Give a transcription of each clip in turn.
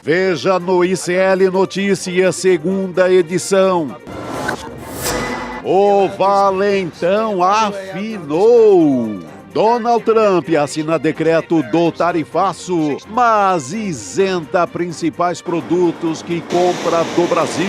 Veja no ICL Notícias, segunda edição. O valentão afinou. Donald Trump assina decreto do tarifaço, mas isenta principais produtos que compra do Brasil.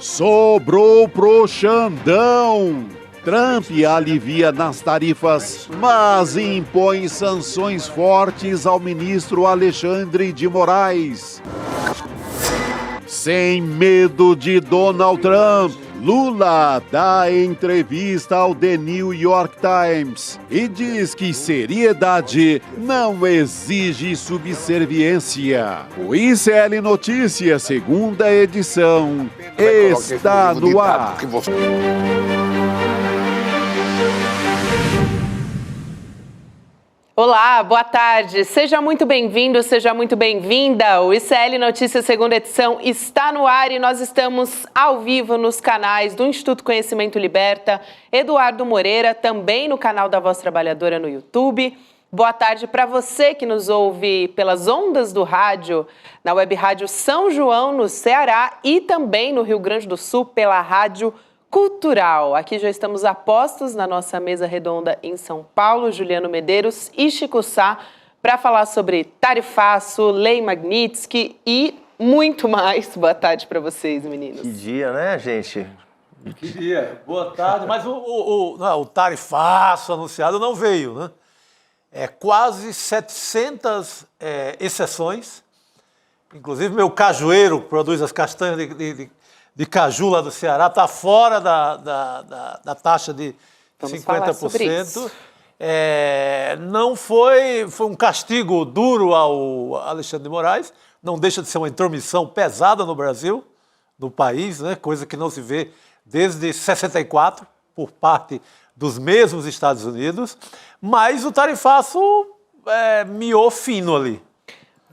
Sobrou pro Xandão. Trump alivia nas tarifas, mas impõe sanções fortes ao ministro Alexandre de Moraes. Sem medo de Donald Trump, Lula dá entrevista ao The New York Times e diz que seriedade não exige subserviência. O ICL Notícias, segunda edição, está no ar. Olá, boa tarde. Seja muito bem-vindo, seja muito bem-vinda. O ICL Notícias segunda edição está no ar e nós estamos ao vivo nos canais do Instituto Conhecimento Liberta, Eduardo Moreira, também no canal da Voz Trabalhadora no YouTube. Boa tarde para você que nos ouve pelas ondas do rádio, na Web Rádio São João, no Ceará, e também no Rio Grande do Sul pela Rádio Cultural. Aqui já estamos a postos na nossa mesa redonda em São Paulo, Juliano Medeiros e Chico Sá, para falar sobre tarifaço, Lei Magnitsky e muito mais. Boa tarde para vocês, meninos. Que dia, né, gente? Que dia. Boa tarde. Mas o tarifaço anunciado não veio, né? Quase 700 exceções. Inclusive, meu cajueiro, que produz as castanhas de caju lá do Ceará, está fora da taxa de Vamos 50%. falar sobre isso. Não foi um castigo duro ao Alexandre de Moraes, não deixa de ser uma intromissão pesada no Brasil, no país, né? Coisa que não se vê desde 64, por parte dos mesmos Estados Unidos, mas o tarifaço miou fino ali.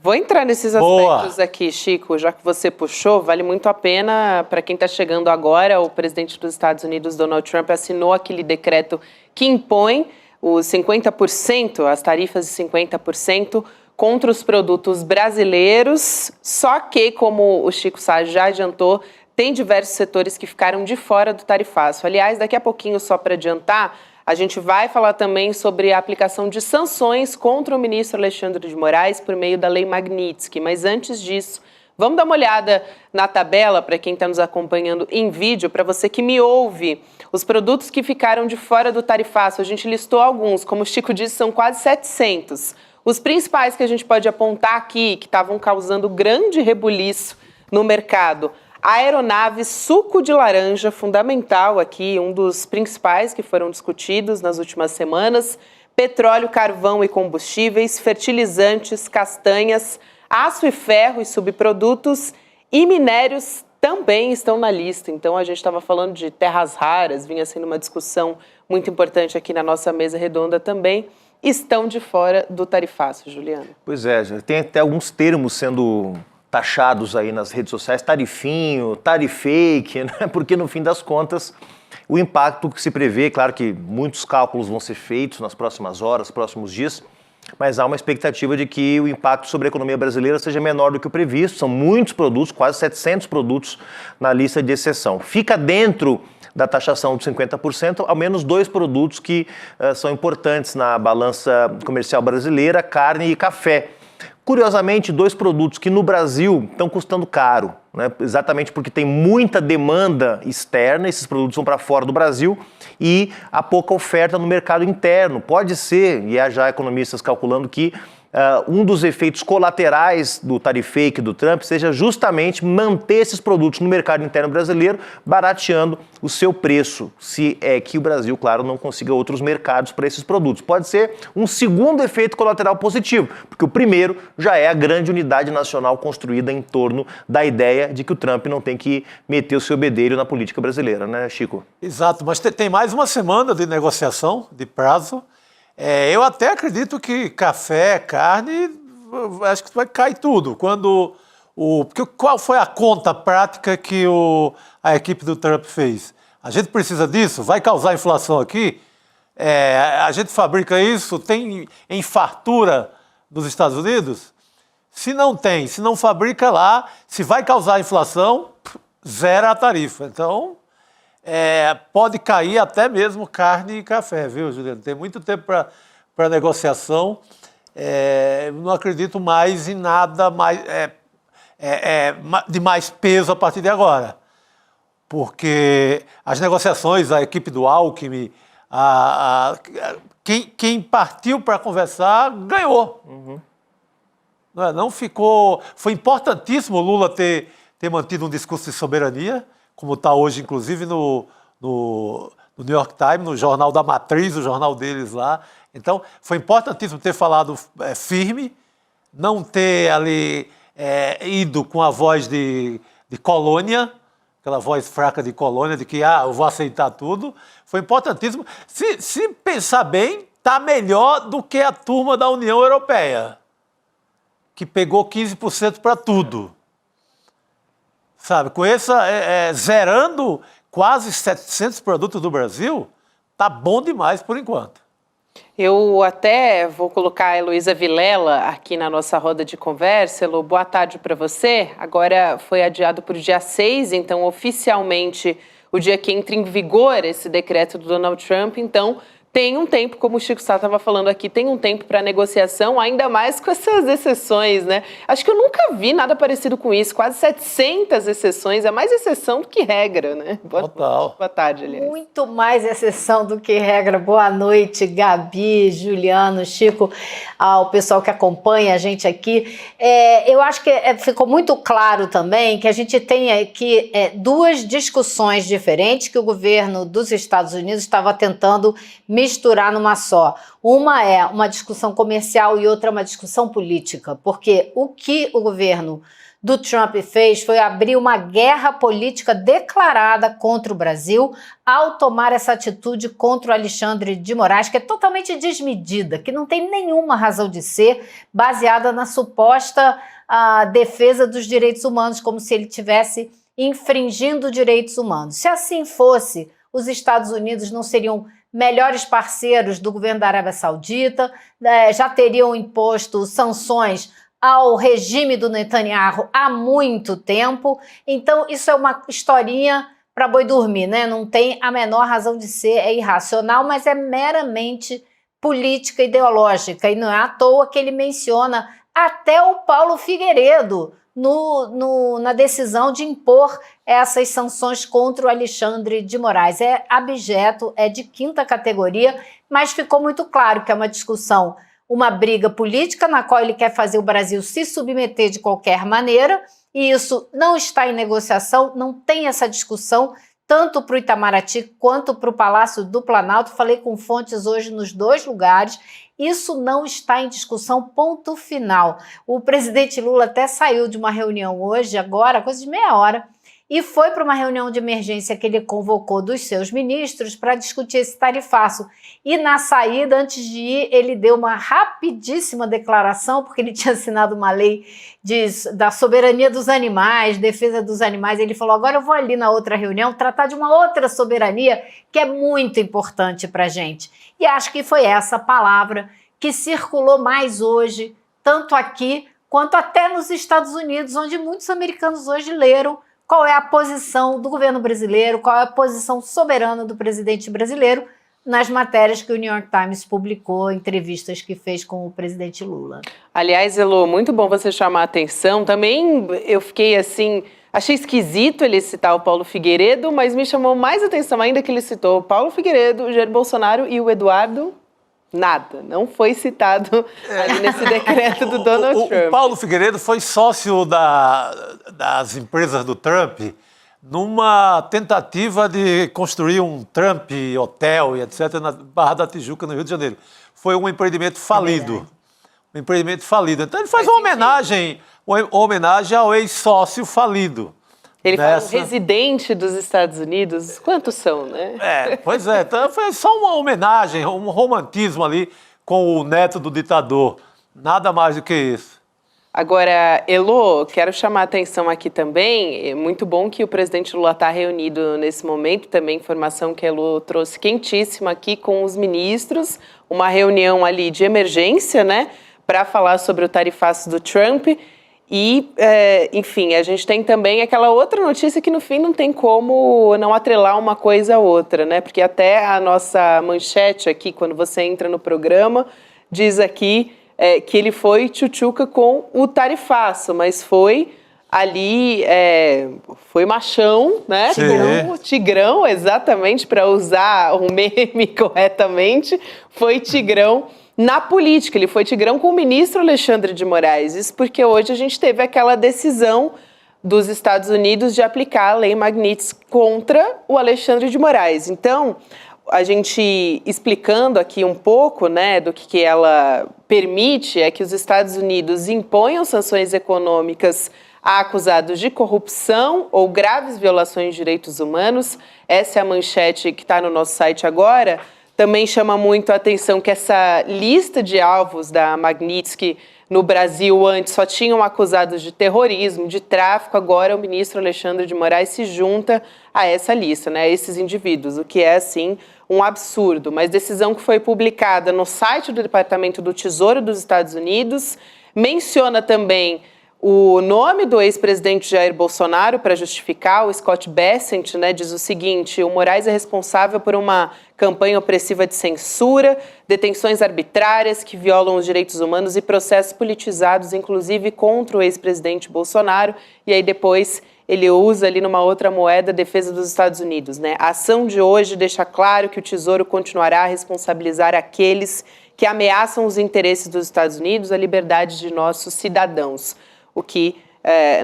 Vou entrar nesses aspectos aqui, Chico, já que você puxou, vale muito a pena, para quem está chegando agora, o presidente dos Estados Unidos, Donald Trump, assinou aquele decreto que impõe os 50%, as tarifas de 50% contra os produtos brasileiros, só que, como o Chico Sá já adiantou, tem diversos setores que ficaram de fora do tarifaço. Aliás, daqui a pouquinho, só para adiantar, a gente vai falar também sobre a aplicação de sanções contra o ministro Alexandre de Moraes por meio da Lei Magnitsky. Mas antes disso, vamos dar uma olhada na tabela para quem está nos acompanhando em vídeo, para você que me ouve. Os produtos que ficaram de fora do tarifaço, a gente listou alguns, como o Chico disse, são quase 700. Os principais que a gente pode apontar aqui, que estavam causando grande rebuliço no mercado: a aeronave suco de laranja, fundamental aqui, um dos principais que foram discutidos nas últimas semanas, petróleo, carvão e combustíveis, fertilizantes, castanhas, aço e ferro e subprodutos e minérios também estão na lista. Então a gente estava falando de terras raras, vinha sendo uma discussão muito importante aqui na nossa mesa redonda também, estão de fora do tarifaço, Juliano. Pois é, tem até alguns termos sendo taxados aí nas redes sociais, tarifinho, tarifake, né? Porque no fim das contas, o impacto que se prevê, claro que muitos cálculos vão ser feitos nas próximas horas, próximos dias, mas há uma expectativa de que o impacto sobre a economia brasileira seja menor do que o previsto. São muitos produtos, quase 700 produtos na lista de exceção. Fica dentro da taxação de 50%, ao menos 2 produtos que são importantes na balança comercial brasileira: carne e café. Curiosamente, 2 produtos que no Brasil estão custando caro, né? Exatamente porque tem muita demanda externa, esses produtos vão para fora do Brasil, e há pouca oferta no mercado interno. Pode ser, e há já economistas calculando que um dos efeitos colaterais do tarifake do Trump seja justamente manter esses produtos no mercado interno brasileiro, barateando o seu preço, se é que o Brasil, claro, não consiga outros mercados para esses produtos. Pode ser um segundo efeito colateral positivo, porque o primeiro já é a grande unidade nacional construída em torno da ideia de que o Trump não tem que meter o seu bedelho na política brasileira, né, Chico? Exato, mas tem mais uma semana de negociação, de prazo. Eu até acredito que café, carne, acho que vai cair tudo. Porque qual foi a conta prática que a equipe do Trump fez? A gente precisa disso? Vai causar inflação aqui? A gente fabrica isso? Tem em fartura nos Estados Unidos? Se não tem, se não fabrica lá, se vai causar inflação, zera a tarifa. Então, pode cair até mesmo carne e café, viu, Juliano? Tem muito tempo para negociação. Não acredito mais em nada mais, de mais peso a partir de agora. Porque as negociações, a equipe do Alckmin, quem partiu para conversar, ganhou. Uhum. Não ficou... Foi importantíssimo o Lula ter mantido um discurso de soberania, como está hoje, inclusive, no New York Times, no jornal da Matriz, o jornal deles lá. Então, foi importantíssimo ter falado firme, não ter ali ido com a voz de colônia, aquela voz fraca de colônia, de que eu vou aceitar tudo. Foi importantíssimo. Se pensar bem, está melhor do que a turma da União Europeia, que pegou 15% para tudo. Sabe, com zerando quase 700 produtos do Brasil, tá bom demais por enquanto. Eu até vou colocar a Heloísa Vilela aqui na nossa roda de conversa. Elo, boa tarde para você. Agora foi adiado para o dia 6, então oficialmente o dia que entra em vigor esse decreto do Donald Trump, então tem um tempo, como o Chico Sá estava falando aqui, tem um tempo para negociação, ainda mais com essas exceções, né? Acho que eu nunca vi nada parecido com isso, quase 700 exceções, é mais exceção do que regra, né? Boa tarde, aliás. Muito mais exceção do que regra. Boa noite, Gabi, Juliano, Chico, ao pessoal que acompanha a gente aqui. Eu acho que ficou muito claro também que a gente tem aqui duas discussões diferentes que o governo dos Estados Unidos estava tentando misturar numa só. Uma é uma discussão comercial e outra é uma discussão política, porque o que o governo do Trump fez foi abrir uma guerra política declarada contra o Brasil ao tomar essa atitude contra o Alexandre de Moraes, que é totalmente desmedida, que não tem nenhuma razão de ser, baseada na suposta defesa dos direitos humanos, como se ele estivesse infringindo direitos humanos. Se assim fosse, os Estados Unidos não seriam melhores parceiros do governo da Arábia Saudita, já teriam imposto sanções ao regime do Netanyahu há muito tempo. Então, isso é uma historinha para boi dormir, né? Não tem a menor razão de ser, é irracional, mas é meramente política ideológica. E não é à toa que ele menciona até o Paulo Figueiredo na decisão de impor essas sanções contra o Alexandre de Moraes. É abjeto, é de quinta categoria, mas ficou muito claro que é uma discussão, uma briga política na qual ele quer fazer o Brasil se submeter de qualquer maneira, e isso não está em negociação, não tem essa discussão, tanto para o Itamaraty quanto para o Palácio do Planalto. Falei com fontes hoje nos dois lugares. Isso não está em discussão, ponto final. O presidente Lula até saiu de uma reunião hoje, agora, coisa de meia hora, e foi para uma reunião de emergência que ele convocou dos seus ministros para discutir esse tarifaço. E na saída, antes de ir, ele deu uma rapidíssima declaração, porque ele tinha assinado uma lei da soberania dos animais, defesa dos animais. Ele falou, agora eu vou ali na outra reunião tratar de uma outra soberania que é muito importante para a gente. E acho que foi essa palavra que circulou mais hoje, tanto aqui quanto até nos Estados Unidos, onde muitos americanos hoje leram qual é a posição do governo brasileiro, qual é a posição soberana do presidente brasileiro nas matérias que o New York Times publicou, entrevistas que fez com o presidente Lula. Aliás, Elo, muito bom você chamar a atenção. Também eu fiquei assim, achei esquisito ele citar o Paulo Figueiredo, mas me chamou mais atenção ainda que ele citou o Paulo Figueiredo, o Jair Bolsonaro e o Eduardo. Nada, não foi citado ali nesse decreto do Donald Trump. O Paulo Figueiredo foi sócio das empresas do Trump numa tentativa de construir um Trump Hotel e etc. na Barra da Tijuca, no Rio de Janeiro. Foi um empreendimento falido. Então ele faz uma homenagem ao ex-sócio falido. Ele fala um residente dos Estados Unidos. Quantos são, né? Pois é. Então foi só uma homenagem, um romantismo ali com o neto do ditador. Nada mais do que isso. Agora, Elo, quero chamar a atenção aqui também. É muito bom que o presidente Lula está reunido nesse momento. Também informação que a Elo trouxe quentíssima aqui com os ministros. Uma reunião ali de emergência, né? para falar sobre o tarifaço do Trump. E, enfim, a gente tem também aquela outra notícia que, no fim, não tem como não atrelar uma coisa a outra, né? Porque até a nossa manchete aqui, quando você entra no programa, diz aqui que ele foi tchutchuca com o tarifaço, mas foi ali, foi machão, né? Tigrão, exatamente, para usar o meme corretamente, foi tigrão na política. Ele foi tigrão com o ministro Alexandre de Moraes. Isso porque hoje a gente teve aquela decisão dos Estados Unidos de aplicar a lei Magnitsky contra o Alexandre de Moraes. Então, a gente explicando aqui um pouco, né, do que ela permite, é que os Estados Unidos imponham sanções econômicas a acusados de corrupção ou graves violações de direitos humanos. Essa é a manchete que está no nosso site agora. Também chama muito a atenção que essa lista de alvos da Magnitsky no Brasil antes só tinham acusados de terrorismo, de tráfico. Agora o ministro Alexandre de Moraes se junta a essa lista, né, a esses indivíduos, o que é, assim, um absurdo. Mas decisão que foi publicada no site do Departamento do Tesouro dos Estados Unidos, menciona também o nome do ex-presidente Jair Bolsonaro para justificar. O Scott Bessent, né, diz o seguinte: o Moraes é responsável por uma campanha opressiva de censura, detenções arbitrárias que violam os direitos humanos e processos politizados, inclusive contra o ex-presidente Bolsonaro. E aí depois ele usa ali numa outra moeda a defesa dos Estados Unidos, né? A ação de hoje deixa claro que o Tesouro continuará a responsabilizar aqueles que ameaçam os interesses dos Estados Unidos, a liberdade de nossos cidadãos. O que,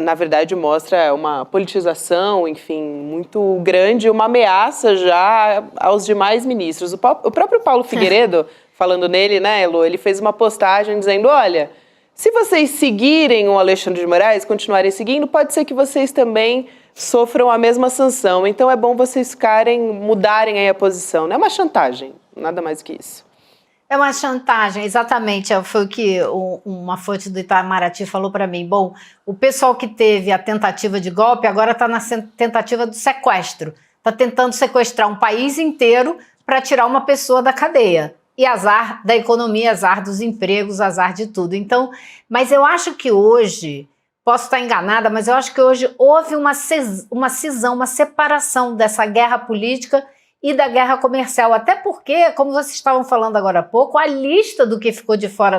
na verdade, mostra uma politização, enfim, muito grande, uma ameaça já aos demais ministros. O próprio Paulo Figueiredo, falando nele, né, Elo, ele fez uma postagem dizendo, olha, se vocês seguirem o Alexandre de Moraes, continuarem seguindo, pode ser que vocês também sofram a mesma sanção. Então é bom vocês mudarem aí a posição. Não é uma chantagem, nada mais que isso. É uma chantagem, exatamente. Foi o que uma fonte do Itamaraty falou para mim. Bom, o pessoal que teve a tentativa de golpe agora está na tentativa do sequestro. Está tentando sequestrar um país inteiro para tirar uma pessoa da cadeia. E azar da economia, azar dos empregos, azar de tudo. Então, mas eu acho que hoje, posso estar enganada, mas eu acho que hoje houve uma cisão, uma separação dessa guerra política e da guerra comercial, até porque, como vocês estavam falando agora há pouco, a lista do que ficou de fora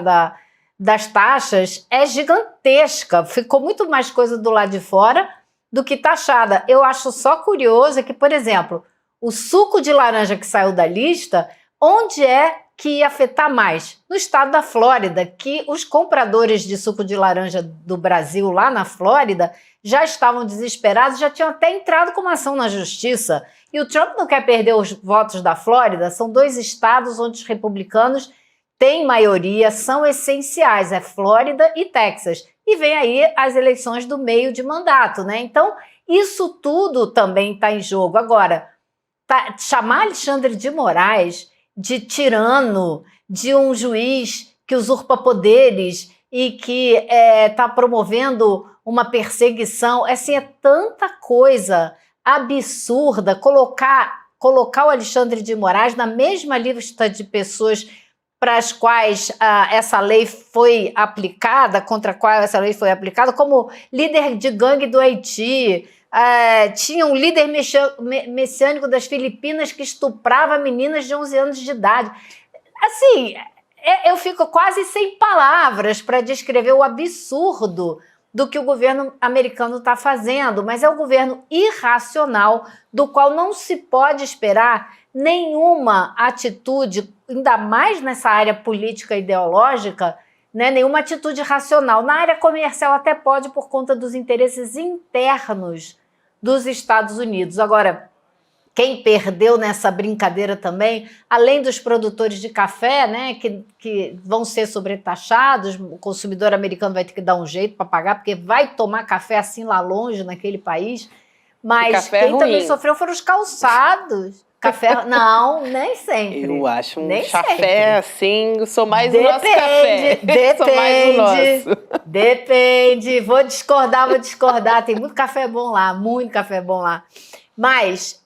das taxas é gigantesca, ficou muito mais coisa do lado de fora do que taxada. Eu acho só curioso que, por exemplo, o suco de laranja que saiu da lista, onde é que ia afetar mais? No estado da Flórida, que os compradores de suco de laranja do Brasil lá na Flórida já estavam desesperados, já tinham até entrado com uma ação na justiça. E o Trump não quer perder os votos da Flórida, são 2 estados onde os republicanos têm maioria, são essenciais, é Flórida e Texas. E vem aí as eleições do meio de mandato, né? Então, isso tudo também está em jogo. Agora, chamar Alexandre de Moraes de tirano, de um juiz que usurpa poderes e que está promovendo uma perseguição, assim, é tanta coisa absurda. Colocar o Alexandre de Moraes na mesma lista de pessoas para as quais essa lei foi aplicada, contra a qual essa lei foi aplicada, como líder de gangue do Haiti. Tinha um líder messiânico das Filipinas que estuprava meninas de 11 anos de idade. Assim, eu fico quase sem palavras para descrever o absurdo do que o governo americano está fazendo, mas é um governo irracional, do qual não se pode esperar nenhuma atitude, ainda mais nessa área política e ideológica, né, nenhuma atitude racional. Na área comercial até pode, por conta dos interesses internos dos Estados Unidos. Agora, quem perdeu nessa brincadeira também, além dos produtores de café, né, que vão ser sobretaxados, o consumidor americano vai ter que dar um jeito para pagar, porque vai tomar café assim lá longe, naquele país, mas quem também sofreu foram os calçados. Café, não, nem sempre. Eu acho um nem café sempre. Assim, sou mais o nosso café. Depende, sou mais o nosso. Depende, vou discordar, tem muito café bom lá, muito café bom lá. Mas,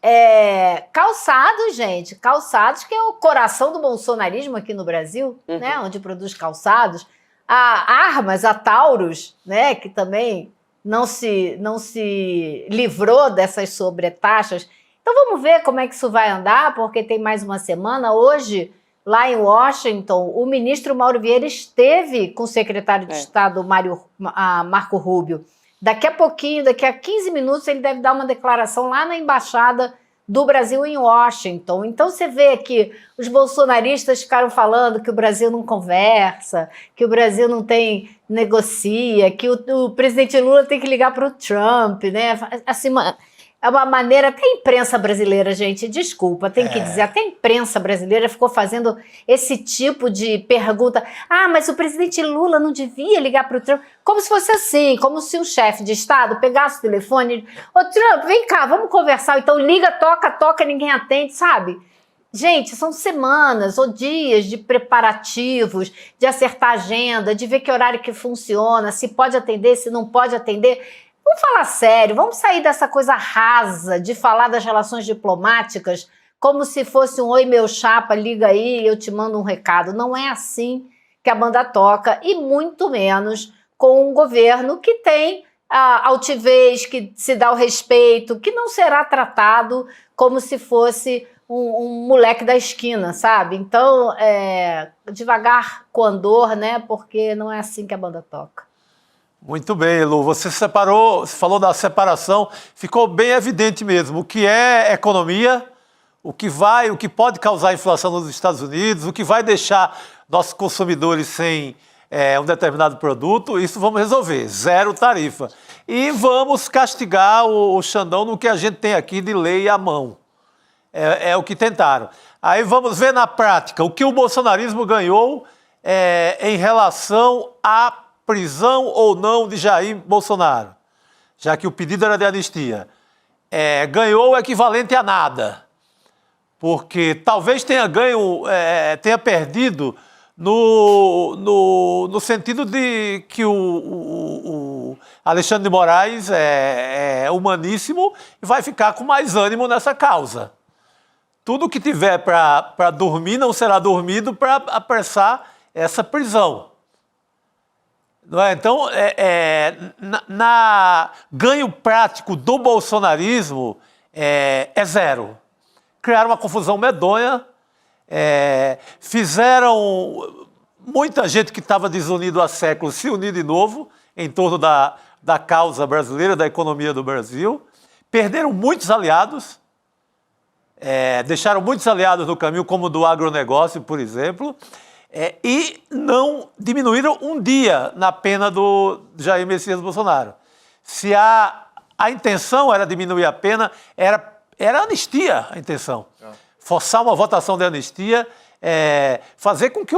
calçados, gente, calçados, que é o coração do bolsonarismo aqui no Brasil, né, onde produz calçados. armas, a Taurus, né, que também não se livrou dessas sobretaxas. Então vamos ver como é que isso vai andar, porque tem mais uma semana. Hoje, lá em Washington, o ministro Mauro Vieira esteve com o secretário de Estado Marco Rubio. Daqui a pouquinho, daqui a 15 minutos, ele deve dar uma declaração lá na Embaixada do Brasil em Washington. Então você vê que os bolsonaristas ficaram falando que o Brasil não conversa, que o Brasil não negocia, que o presidente Lula tem que ligar para o Trump, né? Assim, é uma maneira, até a imprensa brasileira, gente, desculpa, tem que dizer, até a imprensa brasileira ficou fazendo esse tipo de pergunta. Mas o presidente Lula não devia ligar para o Trump, como se fosse assim, como se um chefe de Estado pegasse o telefone e ô Trump, vem cá, vamos conversar, então liga, toca, ninguém atende, sabe? Gente, são semanas ou dias de preparativos, de acertar a agenda, de ver que horário que funciona, se pode atender, se não pode atender. Vamos falar sério, vamos sair dessa coisa rasa de falar das relações diplomáticas como se fosse um oi meu chapa, liga aí, eu te mando um recado. Não é assim que a banda toca, e muito menos com um governo que tem a altivez, que se dá o respeito, que não será tratado como se fosse um moleque da esquina, sabe? Então, devagar com andor, né? Porque não é assim que a banda toca. Muito bem, Lu. Você falou da separação, ficou bem evidente mesmo o que é economia, o que pode causar inflação nos Estados Unidos, o que vai deixar nossos consumidores sem um determinado produto. Isso vamos resolver, 0 tarifa. E vamos castigar o Xandão no que a gente tem aqui de lei à mão. É o que tentaram. Aí vamos ver na prática o que o bolsonarismo ganhou em relação à prisão ou não de Jair Bolsonaro, já que o pedido era de anistia. Ganhou o equivalente a nada, porque talvez tenha perdido no sentido de que o Alexandre de Moraes é humaníssimo e vai ficar com mais ânimo nessa causa. Tudo que tiver para dormir não será dormido para apressar essa prisão. Não é? Então, ganho prático do bolsonarismo é 0. Criaram uma confusão medonha, fizeram muita gente que estava desunido há séculos se unir de novo em torno da causa brasileira, da economia do Brasil. Perderam muitos aliados, deixaram muitos aliados no caminho, como do agronegócio, por exemplo. E não diminuíram um dia na pena do Jair Messias Bolsonaro. Se a intenção era diminuir a pena, era anistia a intenção. Forçar uma votação de anistia, fazer com que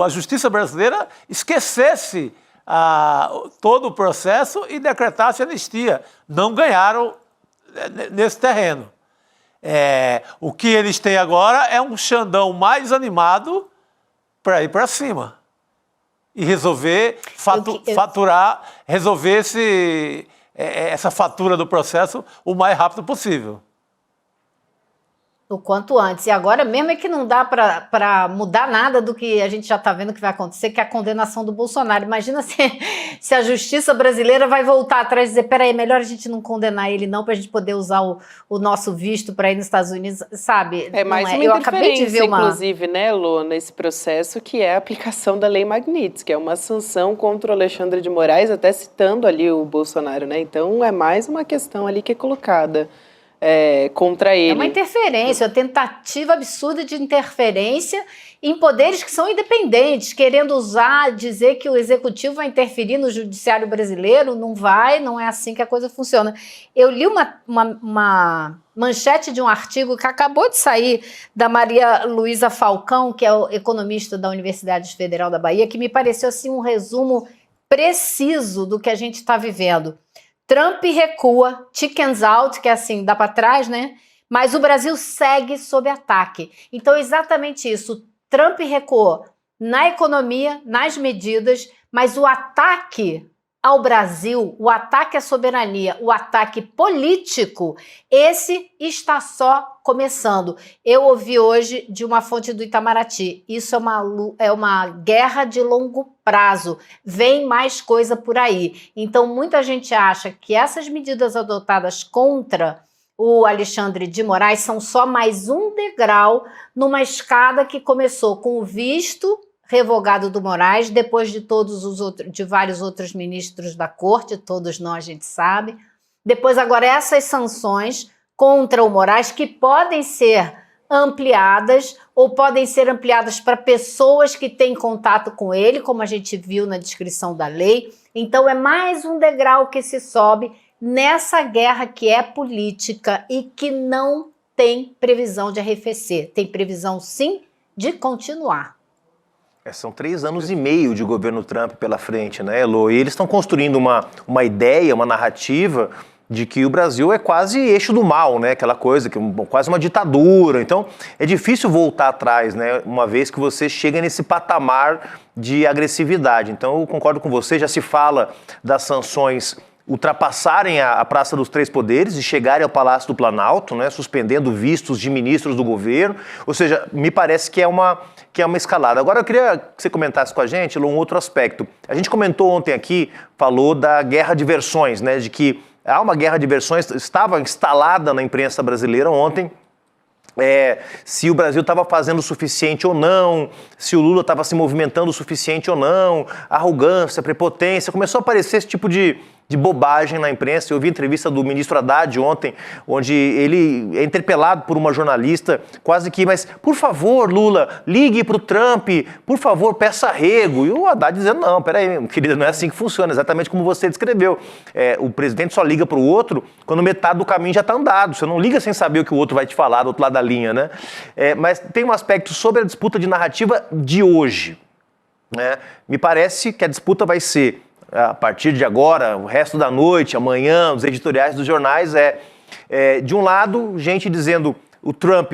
a justiça brasileira esquecesse todo o processo e decretasse anistia. Não ganharam nesse terreno. O que eles têm agora é um Xandão mais animado para ir para cima e resolver resolver essa fatura do processo o mais rápido possível. O quanto antes. E agora mesmo é que não dá para mudar nada do que a gente já está vendo que vai acontecer, que é a condenação do Bolsonaro. Imagina se a justiça brasileira vai voltar atrás e dizer, peraí, melhor a gente não condenar ele não, para a gente poder usar o nosso visto para ir nos Estados Unidos, sabe? Mais uma interferência, inclusive, né, Lu, nesse processo, que é a aplicação da Lei Magnitsky, que é uma sanção contra o Alexandre de Moraes, até citando ali o Bolsonaro, né? Então é mais uma questão ali que é colocada contra ele. É uma interferência, uma tentativa absurda de interferência em poderes que são independentes, querendo dizer que o executivo vai interferir no judiciário brasileiro. Não vai, não é assim que a coisa funciona. Eu li uma manchete de um artigo que acabou de sair da Maria Luísa Falcão, que é economista da Universidade Federal da Bahia, que me pareceu assim um resumo preciso do que a gente está vivendo. Trump recua, chickens out, que é assim, dá para trás, né? Mas o Brasil segue sob ataque. Então, exatamente isso. Trump recuou na economia, nas medidas, mas o ataque ao Brasil, o ataque à soberania, o ataque político, esse está só começando. Eu ouvi hoje de uma fonte do Itamaraty, isso é uma guerra de longo prazo, vem mais coisa por aí. Então, muita gente acha que essas medidas adotadas contra o Alexandre de Moraes são só mais um degrau numa escada que começou com o visto revogado do Moraes, depois de vários outros ministros da corte, todos nós a gente sabe. Depois agora essas sanções contra o Moraes que podem ser ampliadas ou podem ser ampliadas para pessoas que têm contato com ele, como a gente viu na descrição da lei. Então é mais um degrau que se sobe nessa guerra que é política e que não tem previsão de arrefecer. Tem previsão, sim, de continuar. São 3 anos e meio de governo Trump pela frente, né, Elo? E eles estão construindo uma ideia, uma narrativa de que o Brasil é quase eixo do mal, né? Aquela coisa, que quase uma ditadura. Então, é difícil voltar atrás, né? Uma vez que você chega nesse patamar de agressividade. Então, eu concordo com você, já se fala das sanções ultrapassarem a Praça dos Três Poderes e chegarem ao Palácio do Planalto, né, suspendendo vistos de ministros do governo. Ou seja, me parece que é uma escalada. Agora eu queria que você comentasse com a gente um outro aspecto. A gente comentou ontem aqui, falou da guerra de versões, né, de que há uma guerra de versões, estava instalada na imprensa brasileira ontem, se o Brasil estava fazendo o suficiente ou não, se o Lula estava se movimentando o suficiente ou não, arrogância, prepotência, começou a aparecer esse tipo de bobagem na imprensa. Eu vi a entrevista do ministro Haddad ontem, onde ele é interpelado por uma jornalista, quase que, mas por favor, Lula, ligue para o Trump, por favor, peça arrego. E o Haddad dizendo, não, peraí, querida, não é assim que funciona, exatamente como você descreveu. O presidente só liga para o outro quando metade do caminho já está andado. Você não liga sem saber o que o outro vai te falar do outro lado da linha, né? Mas tem um aspecto sobre a disputa de narrativa de hoje, né? Me parece que a disputa vai ser, a partir de agora, o resto da noite, amanhã, os editoriais dos jornais, de um lado, gente dizendo o Trump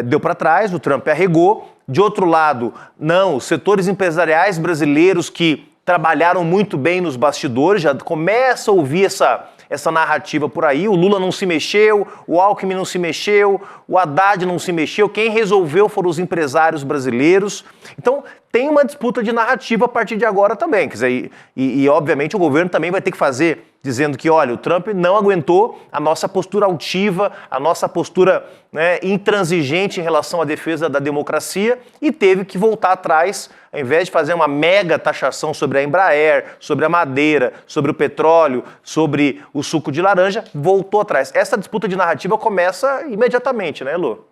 deu para trás, o Trump arregou. De outro lado, não, os setores empresariais brasileiros que trabalharam muito bem nos bastidores, já começa a ouvir essa narrativa por aí. O Lula não se mexeu, o Alckmin não se mexeu, o Haddad não se mexeu, quem resolveu foram os empresários brasileiros. Então, tem uma disputa de narrativa a partir de agora também. Quer dizer, e obviamente o governo também vai ter que fazer, dizendo que, olha, o Trump não aguentou a nossa postura altiva, a nossa postura, né, intransigente em relação à defesa da democracia e teve que voltar atrás, ao invés de fazer uma mega taxação sobre a Embraer, sobre a madeira, sobre o petróleo, sobre o suco de laranja, voltou atrás. Essa disputa de narrativa começa imediatamente, né, Elô?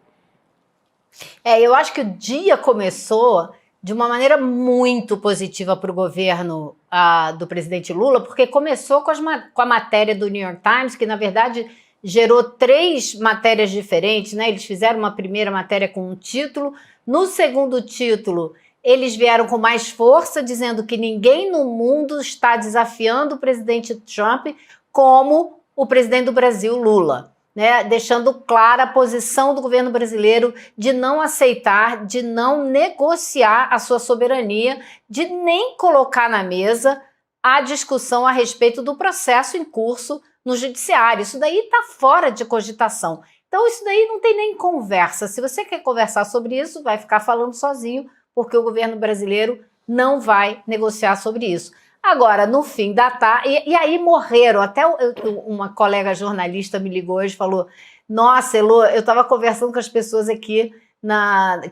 Eu acho que o dia começou de uma maneira muito positiva para o governo do presidente Lula, porque começou com a matéria do New York Times, que na verdade gerou 3 matérias diferentes, né? Eles fizeram uma primeira matéria com um título, no segundo título eles vieram com mais força, dizendo que ninguém no mundo está desafiando o presidente Trump como o presidente do Brasil, Lula. Né, deixando clara a posição do governo brasileiro de não aceitar, de não negociar a sua soberania, de nem colocar na mesa a discussão a respeito do processo em curso no judiciário. Isso daí está fora de cogitação. Então isso daí não tem nem conversa. Se você quer conversar sobre isso, vai ficar falando sozinho, porque o governo brasileiro não vai negociar sobre isso. Agora, no fim da tarde, e aí morreram, até uma colega jornalista me ligou hoje e falou, nossa, Elô, eu estava conversando com as pessoas aqui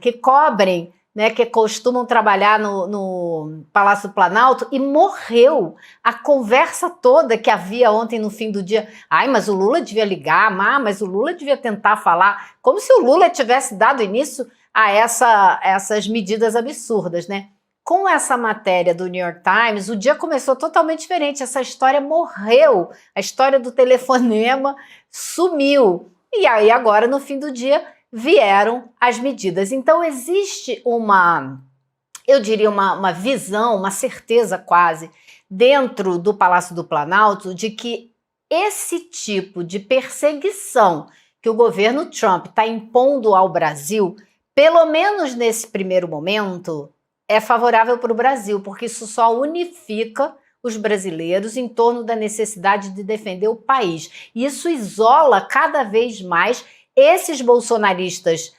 que cobrem, né, que costumam trabalhar no Palácio do Planalto, e morreu a conversa toda que havia ontem no fim do dia. Ai, mas o Lula devia ligar, mas o Lula devia tentar falar, como se o Lula tivesse dado início a essas medidas absurdas, né? Com essa matéria do New York Times, o dia começou totalmente diferente. Essa história morreu. A história do telefonema sumiu. E aí agora, no fim do dia, vieram as medidas. Então existe eu diria uma visão, uma certeza quase, dentro do Palácio do Planalto, de que esse tipo de perseguição que o governo Trump está impondo ao Brasil, pelo menos nesse primeiro momento, é favorável para o Brasil, porque isso só unifica os brasileiros em torno da necessidade de defender o país. Isso isola cada vez mais esses bolsonaristas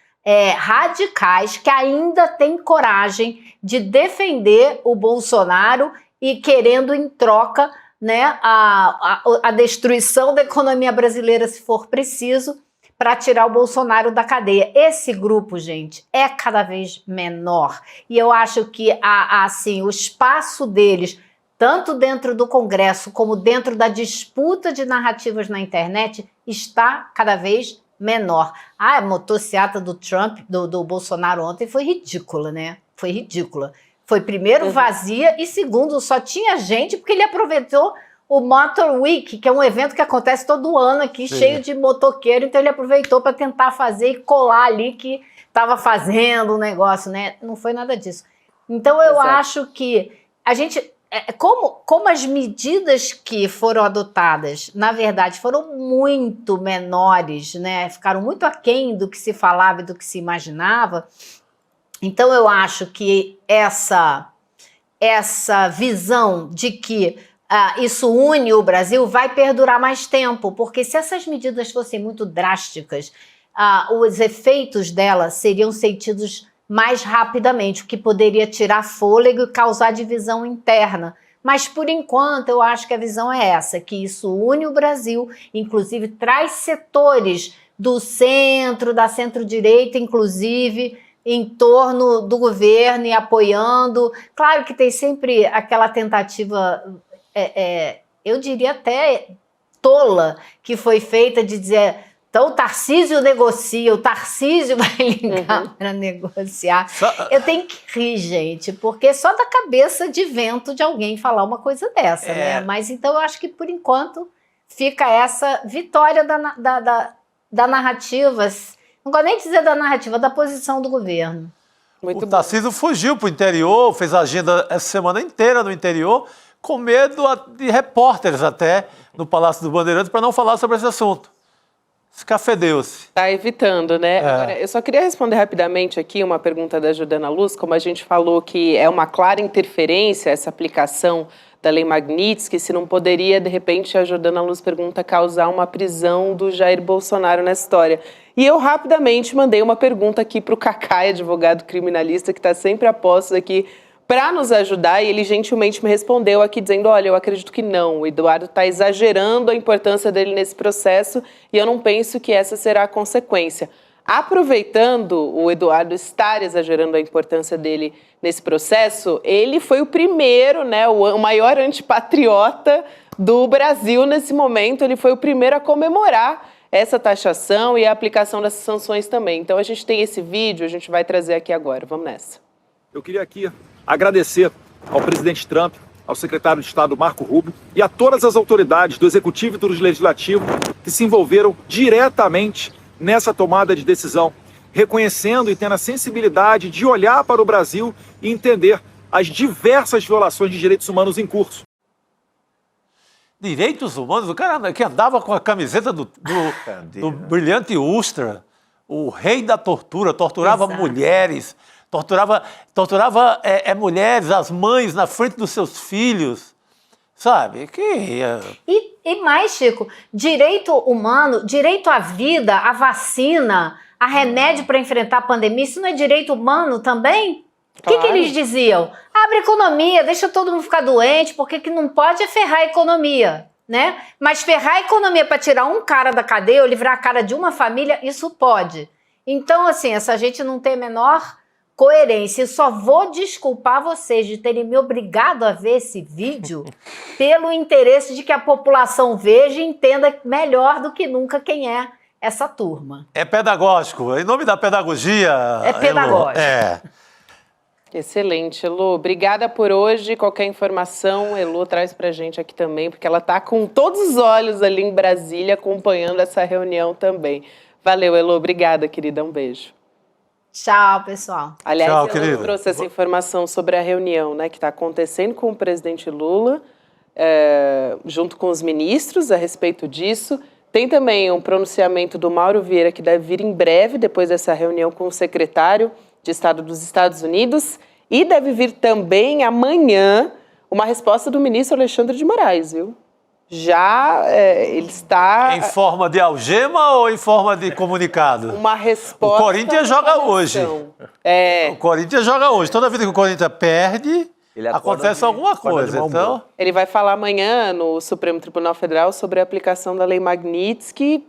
radicais que ainda têm coragem de defender o Bolsonaro e querendo em troca, né, a destruição da economia brasileira, se for preciso, para tirar o Bolsonaro da cadeia. Esse grupo, gente, é cada vez menor. E eu acho que assim, o espaço deles, tanto dentro do Congresso como dentro da disputa de narrativas na internet, está cada vez menor. A motociata do Trump, do Bolsonaro ontem foi ridícula, né? Foi ridícula. Foi, primeiro, vazia e, segundo, só tinha gente porque ele aproveitou o Motor Week, que é um evento que acontece todo ano aqui, cheio de motoqueiro, então ele aproveitou para tentar fazer e colar ali que estava fazendo um negócio, né? Não foi nada disso. Então eu acho que a gente, como as medidas que foram adotadas, na verdade, foram muito menores, né? Ficaram muito aquém do que se falava e do que se imaginava. Então eu acho que essa visão de que isso une o Brasil vai perdurar mais tempo, porque se essas medidas fossem muito drásticas, os efeitos delas seriam sentidos mais rapidamente, o que poderia tirar fôlego e causar divisão interna. Mas, por enquanto, eu acho que a visão é essa, que isso une o Brasil, inclusive traz setores do centro, da centro-direita, inclusive, em torno do governo e apoiando. Claro que tem sempre aquela tentativa, eu diria até tola, que foi feita de dizer, então o Tarcísio negocia, o Tarcísio vai ligar para negociar. Eu tenho que rir, gente, porque só da cabeça de vento de alguém falar uma coisa dessa, né? Mas então eu acho que por enquanto fica essa vitória da narrativa. Não gosto nem de dizer da narrativa, da posição do governo. O Tarcísio fugiu para o interior, fez a agenda essa semana inteira no interior, com medo de repórteres até no Palácio dos Bandeirantes para não falar sobre esse assunto. Escafedeu-se. Está evitando, né? Agora, eu só queria responder rapidamente aqui uma pergunta da Jordana Luz, como a gente falou que é uma clara interferência essa aplicação da Lei Magnitsky, se não poderia, de repente, a Jordana Luz pergunta, causar uma prisão do Jair Bolsonaro nessa história. E eu rapidamente mandei uma pergunta aqui para o Cacai, advogado criminalista, que está sempre a postos aqui para nos ajudar, e ele gentilmente me respondeu aqui dizendo, olha, eu acredito que não, o Eduardo está exagerando a importância dele nesse processo e eu não penso que essa será a consequência. Aproveitando o Eduardo estar exagerando a importância dele nesse processo, ele foi o primeiro, né, o maior antipatriota do Brasil nesse momento, ele foi o primeiro a comemorar essa taxação e a aplicação dessas sanções também. Então a gente tem esse vídeo, a gente vai trazer aqui agora, vamos nessa. Eu queria aqui agradecer ao presidente Trump, ao secretário de Estado Marco Rubio e a todas as autoridades do Executivo e do Legislativo que se envolveram diretamente nessa tomada de decisão, reconhecendo e tendo a sensibilidade de olhar para o Brasil e entender as diversas violações de direitos humanos em curso. Direitos humanos? O cara que andava com a camiseta do brilhante Ustra, o rei da tortura, torturava mulheres, torturava mulheres, as mães na frente dos seus filhos, sabe? E mais, Chico, direito humano, direito à vida, à vacina, a remédio para enfrentar a pandemia, isso não é direito humano também? Claro. O que eles diziam? Abre economia, deixa todo mundo ficar doente, porque que não pode é ferrar a economia, né? Mas ferrar a economia para tirar um cara da cadeia ou livrar a cara de uma família, isso pode. Então, assim, essa gente não tem a menor coerência. Eu só vou desculpar vocês de terem me obrigado a ver esse vídeo pelo interesse de que a população veja e entenda melhor do que nunca quem é essa turma. É pedagógico. Em nome da pedagogia... É pedagógico. Excelente, Elô. Obrigada por hoje. Qualquer informação, Elô traz pra gente aqui também, porque ela tá com todos os olhos ali em Brasília acompanhando essa reunião também. Valeu, Elô. Obrigada, querida. Um beijo. Tchau, pessoal. Aliás, Elô trouxe essa informação sobre a reunião, né, que está acontecendo com o presidente Lula, junto com os ministros, a respeito disso. Tem também um pronunciamento do Mauro Vieira, que deve vir em breve, depois dessa reunião com o secretário de Estado dos Estados Unidos. E deve vir também amanhã uma resposta do ministro Alexandre de Moraes, viu? Já ele está... Em forma de algema ou em forma de comunicado? Uma resposta... O Corinthians joga hoje. O Corinthians joga hoje. Toda vida que o Corinthians perde, acontece alguma coisa. Então... Ele vai falar amanhã no Supremo Tribunal Federal sobre a aplicação da Lei Magnitsky,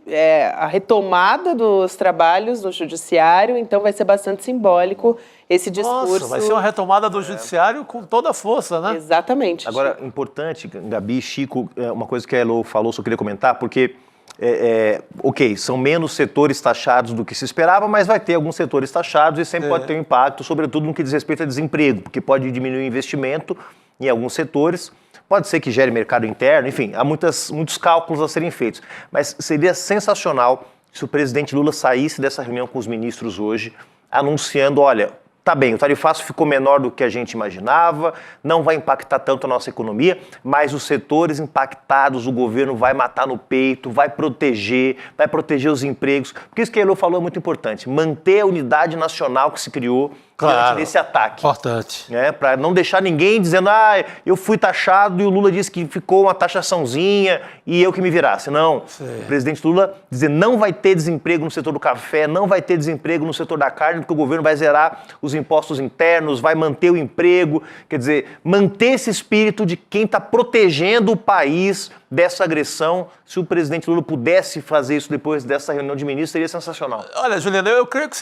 a retomada dos trabalhos do Judiciário, então vai ser bastante simbólico esse discurso. Nossa, vai ser uma retomada do Judiciário com toda a força, né? Exatamente. Agora, importante, Gabi, Chico, uma coisa que a Elo falou, só queria comentar, porque, ok, são menos setores taxados do que se esperava, mas vai ter alguns setores taxados e sempre pode ter um impacto, sobretudo no que diz respeito a desemprego, porque pode diminuir o investimento em alguns setores, pode ser que gere mercado interno, enfim, há muitos cálculos a serem feitos. Mas seria sensacional se o presidente Lula saísse dessa reunião com os ministros hoje, anunciando, olha... Tá bem, o tarifaço ficou menor do que a gente imaginava, não vai impactar tanto a nossa economia, mas os setores impactados o governo vai matar no peito, vai proteger os empregos. Porque isso que a Elo falou é muito importante, manter a unidade nacional que se criou diante desse ataque. Importante. Para não deixar ninguém dizendo, eu fui taxado e o Lula disse que ficou uma taxaçãozinha e eu que me virasse. Não, o presidente Lula dizer não vai ter desemprego no setor do café, não vai ter desemprego no setor da carne, porque o governo vai zerar os impostos internos, vai manter o emprego, quer dizer, manter esse espírito de quem está protegendo o país dessa agressão. Se o presidente Lula pudesse fazer isso depois dessa reunião de ministros, seria sensacional. Olha, Juliana, eu creio que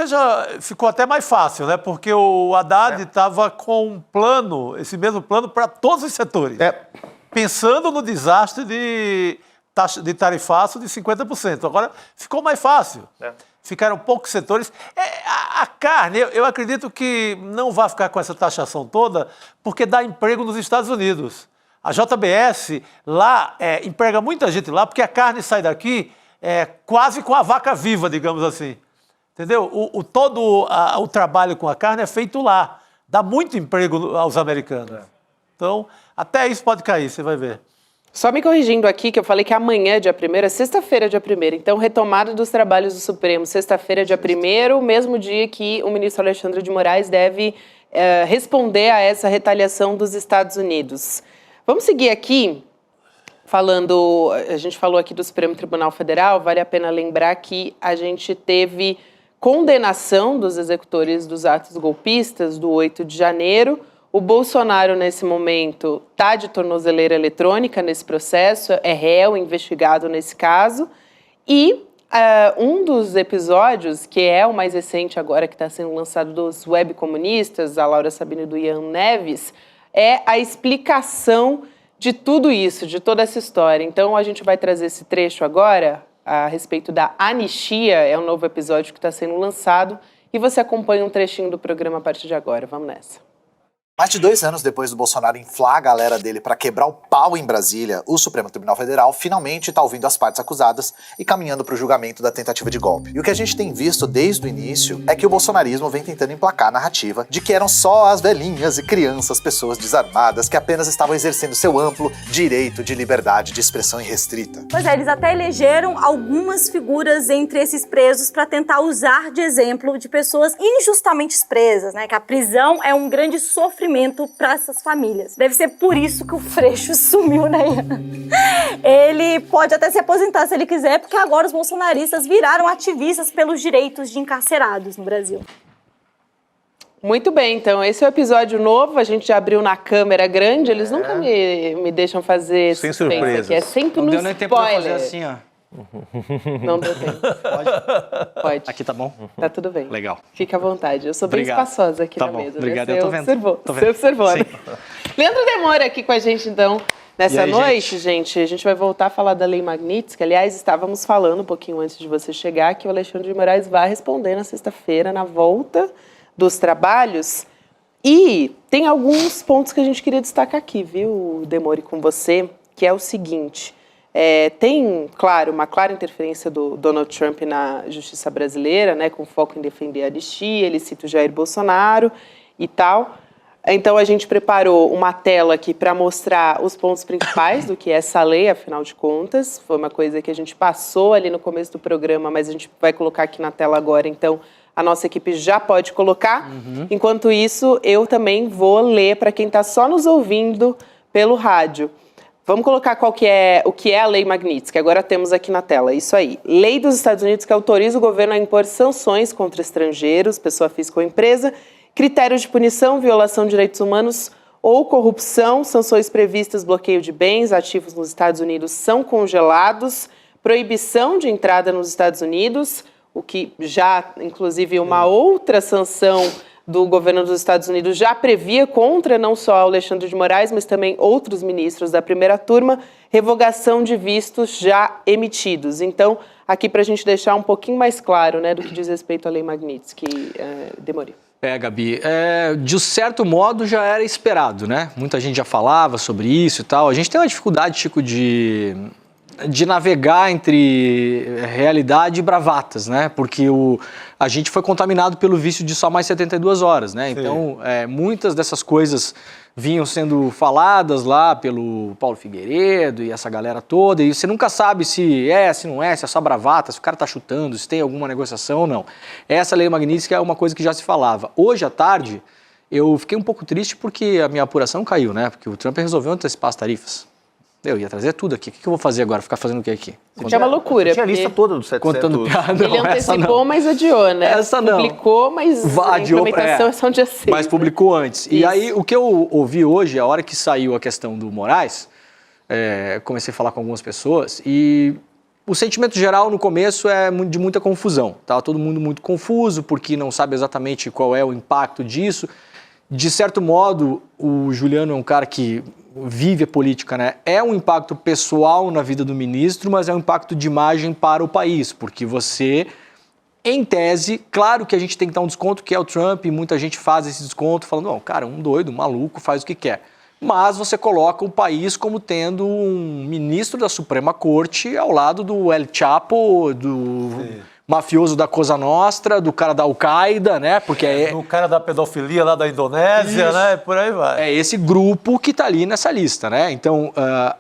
ficou até mais fácil, né? Porque o Haddad estava com um plano, esse mesmo plano para todos os setores. Pensando no desastre de tarifaço de 50%. Agora, ficou mais fácil. Ficaram poucos setores. A carne, eu acredito que não vai ficar com essa taxação toda, porque dá emprego nos Estados Unidos. A JBS lá emprega muita gente lá, porque a carne sai daqui quase com a vaca viva, digamos assim. Entendeu? Todo o trabalho com a carne é feito lá. Dá muito emprego aos americanos. Então, até isso pode cair, você vai ver. Só me corrigindo aqui, que eu falei que amanhã, dia 1º, é sexta-feira, dia 1º. Então, retomada dos trabalhos do Supremo, sexta-feira, dia 1º, mesmo dia que o ministro Alexandre de Moraes deve responder a essa retaliação dos Estados Unidos. Vamos seguir aqui, a gente falou aqui do Supremo Tribunal Federal, vale a pena lembrar que a gente teve condenação dos executores dos atos golpistas do 8 de janeiro. O Bolsonaro, nesse momento, está de tornozeleira eletrônica nesse processo, é réu, investigado nesse caso. E um dos episódios, que é o mais recente agora, que está sendo lançado dos webcomunistas, a Laura Sabino e do Ian Neves, é a explicação de tudo isso, de toda essa história. Então, a gente vai trazer esse trecho agora, a respeito da anistia, é um novo episódio que está sendo lançado, e você acompanha um trechinho do programa a partir de agora. Vamos nessa. Mais de 2 anos depois do Bolsonaro inflar a galera dele para quebrar o pau em Brasília, o Supremo Tribunal Federal finalmente está ouvindo as partes acusadas e caminhando para o julgamento da tentativa de golpe. E o que a gente tem visto desde o início é que o bolsonarismo vem tentando emplacar a narrativa de que eram só as velhinhas e crianças, pessoas desarmadas, que apenas estavam exercendo seu amplo direito de liberdade de expressão irrestrita. Pois é, eles até elegeram algumas figuras entre esses presos para tentar usar de exemplo de pessoas injustamente presas, né? Que a prisão é um grande sofrimento para essas famílias. Deve ser por isso que o Freixo sumiu, né? Ele pode até se aposentar se ele quiser, porque agora os bolsonaristas viraram ativistas pelos direitos de encarcerados no Brasil. Muito bem, então esse é o episódio novo, a gente já abriu na câmera grande, eles nunca me deixam fazer sem suspense surpresas. aqui, é sempre no spoiler. Não deu nem tempo de fazer assim, ó. Não deu tempo. Pode. Aqui tá bom? Tá tudo bem. Legal. Fica à vontade. Eu sou bem espaçosa aqui na mesa. Obrigado, né? eu tô vendo. Você observou, né? Leandro Demora aqui com a gente, então, nessa noite, gente. A gente vai voltar a falar da Lei Magnitsky. Aliás, estávamos falando um pouquinho antes de você chegar que o Alexandre de Moraes vai responder na sexta-feira, na volta dos trabalhos. E tem alguns pontos que a gente queria destacar aqui, viu, Demore, com você, que é o seguinte... tem, claro, uma clara interferência do Donald Trump na justiça brasileira, né, com foco em defender a anistia, ele cita o Jair Bolsonaro e tal. Então, a gente preparou uma tela aqui para mostrar os pontos principais do que é essa lei, afinal de contas. Foi uma coisa que a gente passou ali no começo do programa, mas a gente vai colocar aqui na tela agora, então a nossa equipe já pode colocar. Enquanto isso, eu também vou ler para quem está só nos ouvindo, pelo rádio. Vamos colocar o que é a Lei Magnitsky, agora temos aqui na tela, isso aí. Lei dos Estados Unidos que autoriza o governo a impor sanções contra estrangeiros, pessoa física ou empresa, critérios de punição, violação de direitos humanos ou corrupção, sanções previstas, bloqueio de bens, ativos nos Estados Unidos são congelados, proibição de entrada nos Estados Unidos, o que já, inclusive, uma outra sanção do governo dos Estados Unidos já previa contra não só Alexandre de Moraes, mas também outros ministros da primeira turma, revogação de vistos já emitidos. Então, aqui para a gente deixar um pouquinho mais claro, né, do que diz respeito à Lei Magnitsky, Demori. Gabi, de certo modo já era esperado, né? Muita gente já falava sobre isso e tal. A gente tem uma dificuldade, Chico, de navegar entre realidade e bravatas, né? Porque a gente foi contaminado pelo vício de só mais 72 horas, né? Sim. Então, muitas dessas coisas vinham sendo faladas lá pelo Paulo Figueiredo e essa galera toda, e você nunca sabe se não é, se é só bravata, se o cara tá chutando, se tem alguma negociação ou não. Essa Lei Magnitsky é uma coisa que já se falava. Hoje à tarde, eu fiquei um pouco triste porque a minha apuração caiu, né? Porque o Trump resolveu antecipar as tarifas. Eu ia trazer tudo aqui. O que eu vou fazer agora? Ficar fazendo o que aqui? É uma loucura. Tinha a lista toda dos 700. Contando piada. Ele antecipou, mas adiou, né? Essa não. Publicou, mas a implementação é só um dia 6. Mas publicou antes. Isso. E aí, o que eu ouvi hoje, a hora que saiu a questão do Moraes, comecei a falar com algumas pessoas, e o sentimento geral no começo é de muita confusão. Estava todo mundo muito confuso, porque não sabe exatamente qual é o impacto disso. De certo modo, o Juliano é um cara que vive a política, né? É um impacto pessoal na vida do ministro, mas é um impacto de imagem para o país, porque você, em tese, claro que a gente tem que dar um desconto, que é o Trump, e muita gente faz esse desconto, falando, não, cara, um doido, um maluco, faz o que quer. Mas você coloca o país como tendo um ministro da Suprema Corte ao lado do El Chapo, do mafioso da Cosa Nostra, do cara da Al-Qaeda, né? Porque do cara da pedofilia lá da Indonésia, né? Por aí vai. É esse grupo que está ali nessa lista, né? Então,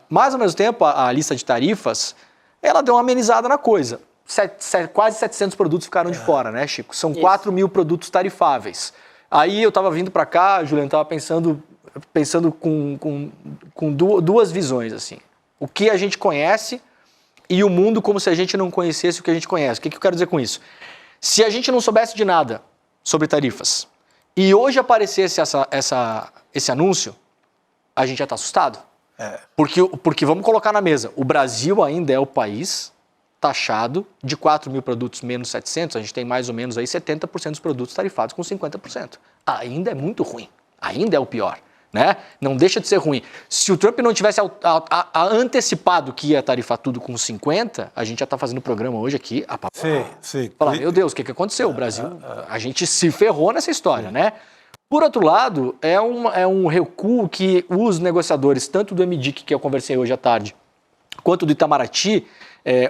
mas ao mesmo tempo, a lista de tarifas, ela deu uma amenizada na coisa. Quase 700 produtos ficaram de fora, né, Chico? São 4 mil produtos tarifáveis. Aí eu estava vindo para cá, Juliano, estava pensando com duas visões, assim. O que a gente conhece e o mundo como se a gente não conhecesse o que a gente conhece. O que eu quero dizer com isso? Se a gente não soubesse de nada sobre tarifas e hoje aparecesse esse anúncio, a gente já está assustado. Porque vamos colocar na mesa, o Brasil ainda é o país taxado de 4 mil produtos menos 700, a gente tem mais ou menos aí 70% dos produtos tarifados com 50%. Ainda é muito ruim, ainda é o pior. Né? Não deixa de ser ruim. Se o Trump não tivesse antecipado que ia tarifar tudo com 50, a gente já está fazendo o programa hoje aqui. Sim. Falar, meu Deus, o que aconteceu? O Brasil, a gente se ferrou nessa história, né? Por outro lado, é um recuo que os negociadores, tanto do MDIC, que eu conversei hoje à tarde, quanto do Itamaraty,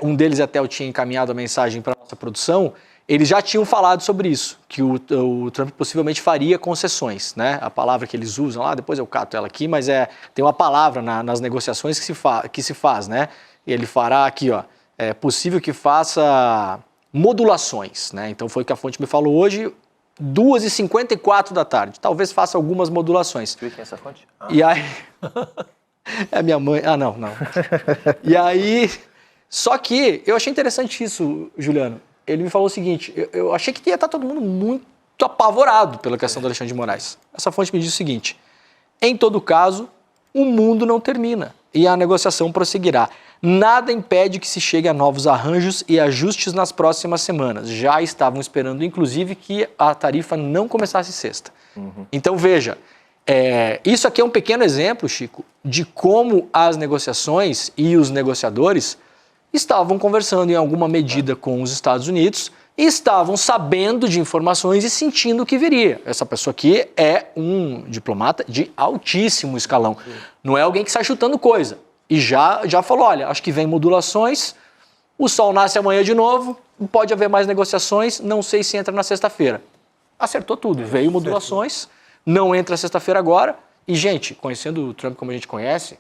um deles até eu tinha encaminhado a mensagem para a nossa produção, eles já tinham falado sobre isso, que o Trump possivelmente faria concessões, né? A palavra que eles usam lá, depois eu cato ela aqui, mas tem uma palavra nas negociações que se faz, né? Ele fará aqui, ó, é possível que faça modulações, né? Então foi o que a fonte me falou hoje, 2h54 da tarde, talvez faça algumas modulações. Quem é essa fonte? E aí... É minha mãe... não. E aí... Só que eu achei interessante isso, Juliano. Ele me falou o seguinte, eu achei que ia estar todo mundo muito apavorado pela questão do Alexandre de Moraes. Essa fonte me diz o seguinte, em todo caso, o mundo não termina e a negociação prosseguirá. Nada impede que se chegue a novos arranjos e ajustes nas próximas semanas. Já estavam esperando, inclusive, que a tarifa não começasse sexta. Então, veja, isso aqui é um pequeno exemplo, Chico, de como as negociações e os negociadores estavam conversando em alguma medida com os Estados Unidos e estavam sabendo de informações e sentindo o que viria. Essa pessoa aqui é um diplomata de altíssimo escalão. Não é alguém que sai chutando coisa. E já falou, olha, acho que vem modulações, o sol nasce amanhã de novo, pode haver mais negociações, não sei se entra na sexta-feira. Acertou tudo, veio modulações, não entra sexta-feira agora. E, gente, conhecendo o Trump como a gente conhece,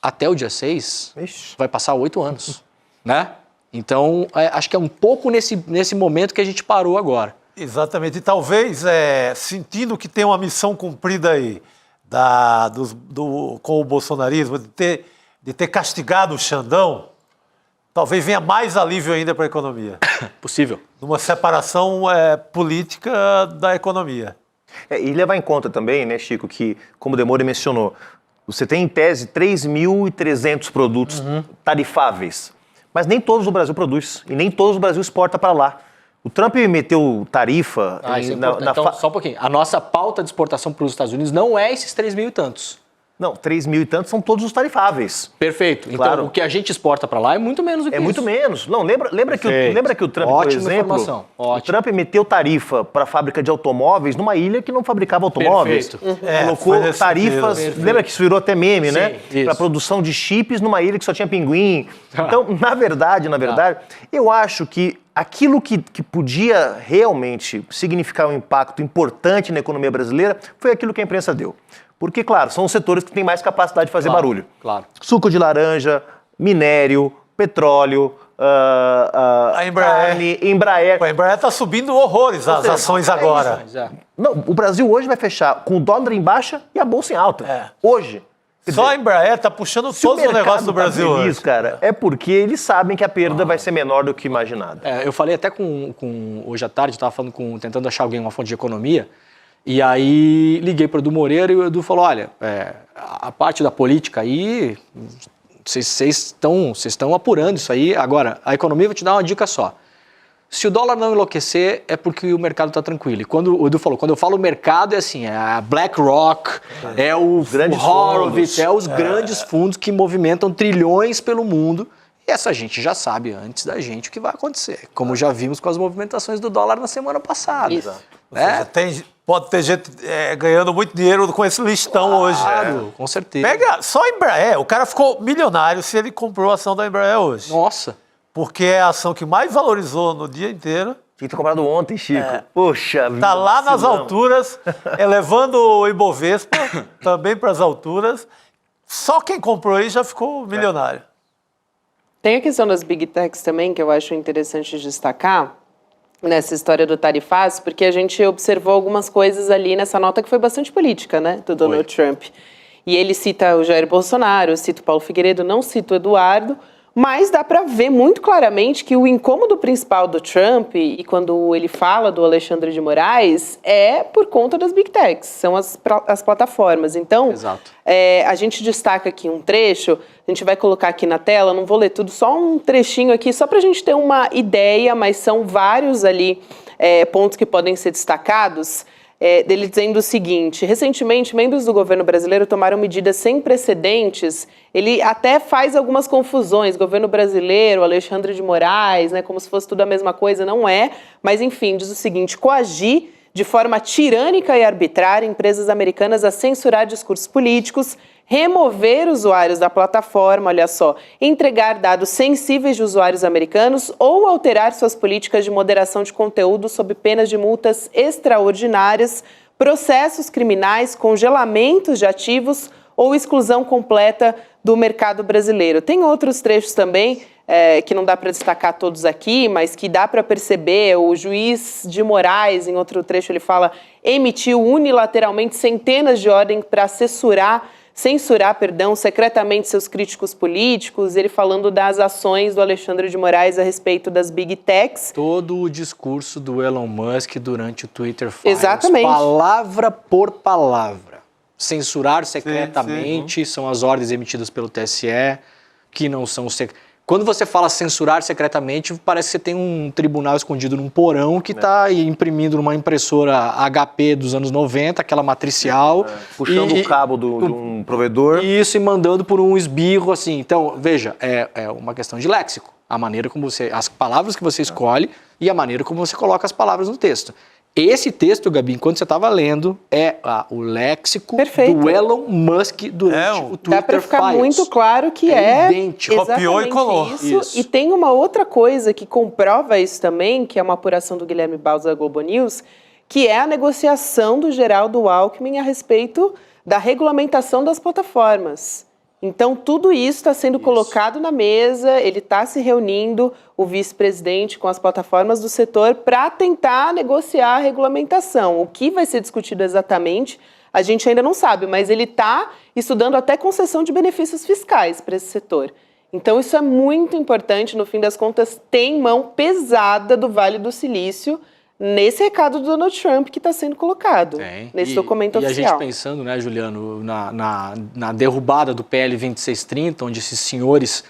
até o dia 6 vai passar 8 anos. Né? Então, acho que é um pouco nesse momento que a gente parou agora. Exatamente. E talvez, sentindo que tem uma missão cumprida aí, com o bolsonarismo, de ter castigado o Xandão, talvez venha mais alívio ainda para a economia. Possível. Numa separação política da economia. E levar em conta também, né, Chico, que, como o Demore mencionou, você tem em tese 3.300 produtos tarifáveis, mas nem todos o Brasil produz e nem todos o Brasil exporta para lá. O Trump meteu tarifa... Então, só um pouquinho. A nossa pauta de exportação para os Estados Unidos não é esses 3.000 e tantos. Não, 3.000 e tantos são todos os tarifáveis. Perfeito. Então, Claro. o que a gente exporta para lá é muito menos do que isso. É muito menos. Não, lembra que o Trump, Ótima por exemplo, informação. o Trump meteu tarifa para a fábrica de automóveis numa ilha que não fabricava automóveis. Perfeito. Colocou foi nesse tarifas, sentido. lembra que isso virou até meme, Sim, né? isso. Para produção de chips numa ilha que só tinha pinguim. Então, na verdade, eu acho que aquilo que podia realmente significar um impacto importante na economia brasileira foi aquilo que a imprensa deu. Porque, claro, são os setores que têm mais capacidade de fazer barulho. Claro. Suco de laranja, minério, petróleo, A Embraer. carne, Embraer. A Embraer está subindo horrores as ações agora. Não, o Brasil hoje vai fechar com o dólar em baixa e a bolsa em alta. Hoje. Quer Só dizer, a Embraer está puxando se o todos os mercado negócios do Brasil tá feliz, hoje. cara, é porque eles sabem que a perda vai ser menor do que imaginado. Eu falei até hoje à tarde, estava tentando achar alguém, uma fonte de economia, e aí liguei para o Edu Moreira e o Edu falou, olha, a parte da política aí, vocês estão apurando isso aí. Agora, a economia, vou te dar uma dica só. Se o dólar não enlouquecer, é porque o mercado está tranquilo. E quando o Edu falou, quando eu falo mercado, é assim, é a BlackRock, é o Grandes Horowitz, fundos. é os grandes fundos que movimentam trilhões pelo mundo. E essa gente já sabe antes da gente o que vai acontecer, como já vimos com as movimentações do dólar na semana passada. Isso. Ou seja, pode ter gente ganhando muito dinheiro com esse listão hoje. Claro, com certeza. Pega só a Embraer. O cara ficou milionário se ele comprou a ação da Embraer hoje. Nossa. Porque é a ação que mais valorizou no dia inteiro. Tinha que ter comprado ontem, Chico. Poxa vida. Está lá nas vacilão. alturas, elevando o Ibovespa também para as alturas. Só quem comprou aí já ficou milionário. Tem a questão das Big Techs também, que eu acho interessante destacar nessa história do tarifaço, porque a gente observou algumas coisas ali nessa nota que foi bastante política, né, do Donald Trump. E ele cita o Jair Bolsonaro, cita o Paulo Figueiredo, não cita o Eduardo, mas dá para ver muito claramente que o incômodo principal do Trump, e quando ele fala do Alexandre de Moraes, é por conta das Big Techs, são as plataformas. Então, a gente destaca aqui um trecho, a gente vai colocar aqui na tela, não vou ler tudo, só um trechinho aqui, só para a gente ter uma ideia, mas são vários ali pontos que podem ser destacados. Dele dizendo o seguinte: recentemente, membros do governo brasileiro tomaram medidas sem precedentes. Ele até faz algumas confusões, governo brasileiro, Alexandre de Moraes, né, como se fosse tudo a mesma coisa, não é. Mas, enfim, diz o seguinte: coagir de forma tirânica e arbitrária empresas americanas a censurar discursos políticos, remover usuários da plataforma, olha só, entregar dados sensíveis de usuários americanos ou alterar suas políticas de moderação de conteúdo sob penas de multas extraordinárias, processos criminais, congelamentos de ativos ou exclusão completa do mercado brasileiro. Tem outros trechos também, que não dá para destacar todos aqui, mas que dá para perceber. O juiz de Moraes, em outro trecho, ele fala, emitiu unilateralmente centenas de ordens para censurar secretamente seus críticos políticos, ele falando das ações do Alexandre de Moraes a respeito das Big Techs. Todo o discurso do Elon Musk durante o Twitter Files. Exatamente. Palavra por palavra. Censurar secretamente são as ordens emitidas pelo TSE, que não são Quando você fala censurar secretamente, parece que você tem um tribunal escondido num porão que está imprimindo numa impressora HP dos anos 90, aquela matricial. Puxando o cabo de um provedor. Isso, e mandando por um esbirro, assim. Então, veja, é uma questão de léxico. A maneira como as palavras que você escolhe e a maneira como você coloca as palavras no texto. Esse texto, Gabi, enquanto você estava lendo, o léxico do Elon Musk durante o Twitter Files. Dá para ficar muito claro que é idêntico. Copiou e colou. Isso. E tem uma outra coisa que comprova isso também, que é uma apuração do Guilherme Baus da Globo News, que é a negociação do Geraldo Alckmin a respeito da regulamentação das plataformas. Então, tudo isso está sendo colocado na mesa, ele está se reunindo, o vice-presidente, com as plataformas do setor para tentar negociar a regulamentação. O que vai ser discutido exatamente, a gente ainda não sabe, mas ele está estudando até concessão de benefícios fiscais para esse setor. Então, isso é muito importante, no fim das contas, tem mão pesada do Vale do Silício nesse recado do Donald Trump que está sendo colocado nesse documento oficial. E a gente pensando, né, Juliano, na derrubada do PL 2630, onde esses senhores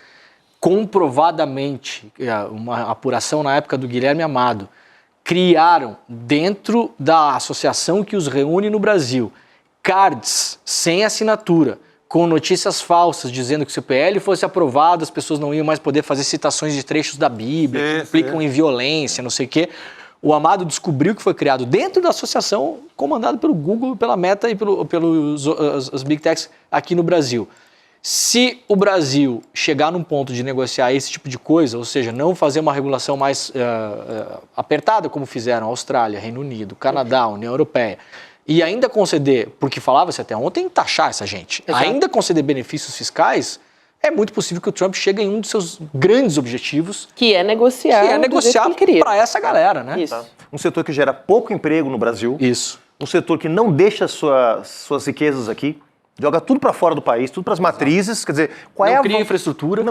comprovadamente, uma apuração na época do Guilherme Amado, criaram dentro da associação que os reúne no Brasil cards sem assinatura, com notícias falsas, dizendo que se o PL fosse aprovado, as pessoas não iam mais poder fazer citações de trechos da Bíblia, que implicam em violência, não sei o quê. O Amado descobriu que foi criado dentro da associação comandada pelo Google, pela Meta e pelos Big Techs aqui no Brasil. Se o Brasil chegar num ponto de negociar esse tipo de coisa, ou seja, não fazer uma regulação mais apertada, como fizeram a Austrália, Reino Unido, Canadá, União Europeia, e ainda conceder, porque falava-se até ontem, taxar essa gente, ainda conceder benefícios fiscais, é muito possível que o Trump chegue em um dos seus grandes objetivos, que é negociar para essa galera, né? Isso. Um setor que gera pouco emprego no Brasil. Isso. Um setor que não deixa suas riquezas aqui, joga tudo para fora do país, tudo para as matrizes. Quer dizer, não cria infraestrutura.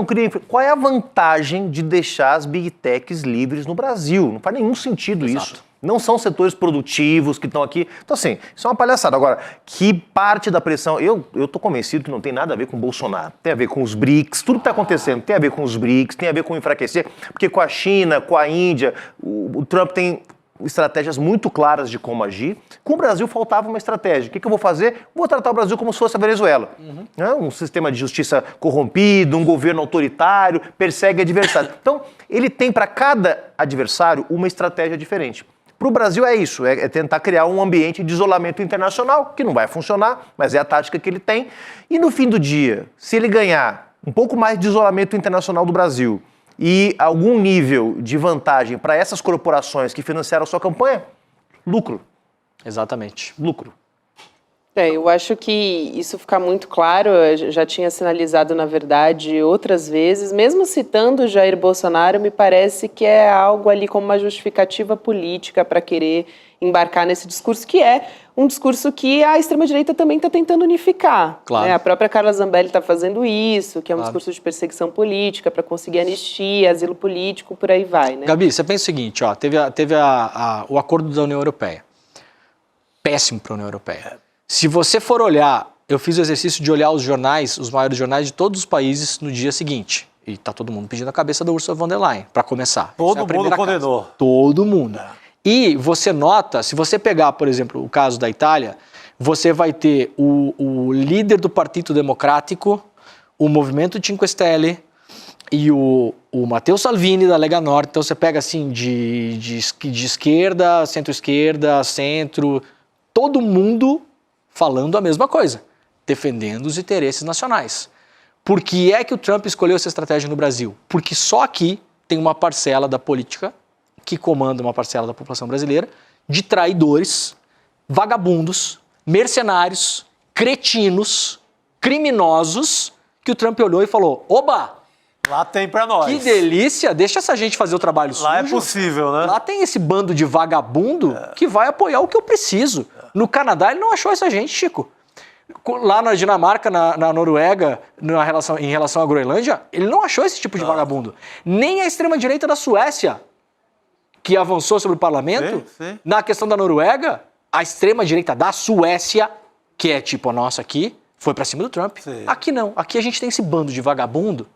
Qual é a vantagem de deixar as Big Techs livres no Brasil? Não faz nenhum sentido isso. Não são setores produtivos que estão aqui. Então, assim, isso é uma palhaçada. Agora, que parte da pressão... Eu tô convencido que não tem nada a ver com o Bolsonaro. Tem a ver com os BRICS. Tudo que está acontecendo tem a ver com os BRICS, tem a ver com enfraquecer. Porque com a China, com a Índia, o Trump tem estratégias muito claras de como agir. Com o Brasil faltava uma estratégia. O que eu vou fazer? Vou tratar o Brasil como se fosse a Venezuela. Um sistema de justiça corrompido, um governo autoritário, persegue adversários. Então, ele tem para cada adversário uma estratégia diferente. Para o Brasil é isso, é tentar criar um ambiente de isolamento internacional, que não vai funcionar, mas é a tática que ele tem. E no fim do dia, se ele ganhar um pouco mais de isolamento internacional do Brasil e algum nível de vantagem para essas corporações que financiaram a sua campanha, lucro. Exatamente. Lucro. Eu acho que isso fica muito claro, eu já tinha sinalizado, na verdade, outras vezes, mesmo citando Jair Bolsonaro, me parece que é algo ali como uma justificativa política para querer embarcar nesse discurso, que é um discurso que a extrema-direita também está tentando unificar. Claro. Né? A própria Carla Zambelli está fazendo isso, que é um discurso de perseguição política para conseguir anistia, asilo político, por aí vai. Né? Gabi, você pensa o seguinte, ó, teve o acordo da União Europeia. Péssimo para a União Europeia. Se você for olhar, eu fiz o exercício de olhar os jornais, os maiores jornais de todos os países no dia seguinte. E tá todo mundo pedindo a cabeça da Ursula von der Leyen, para começar. Todo mundo condenou. Todo mundo. E você nota, se você pegar, por exemplo, o caso da Itália, você vai ter o líder do Partito Democrático, o Movimento 5 Stelle e o Matteo Salvini da Lega Nord. Então você pega assim de esquerda, centro-esquerda, centro, todo mundo falando a mesma coisa, defendendo os interesses nacionais. Por que é que o Trump escolheu essa estratégia no Brasil? Porque só aqui tem uma parcela da política que comanda uma parcela da população brasileira de traidores, vagabundos, mercenários, cretinos, criminosos, que o Trump olhou e falou, oba! Lá tem pra nós. Que delícia, deixa essa gente fazer o trabalho sujo. Lá é possível, né? Lá tem esse bando de vagabundo que vai apoiar o que eu preciso. No Canadá ele não achou essa gente, Chico. Lá na Dinamarca, na Noruega, em relação à Groenlândia, ele não achou esse tipo de vagabundo. Nem a extrema-direita da Suécia, que avançou sobre o parlamento, sim. Na questão da Noruega, a extrema-direita da Suécia, que é tipo a nossa aqui, foi pra cima do Trump. Sim. Aqui não. Aqui a gente tem esse bando de vagabundo,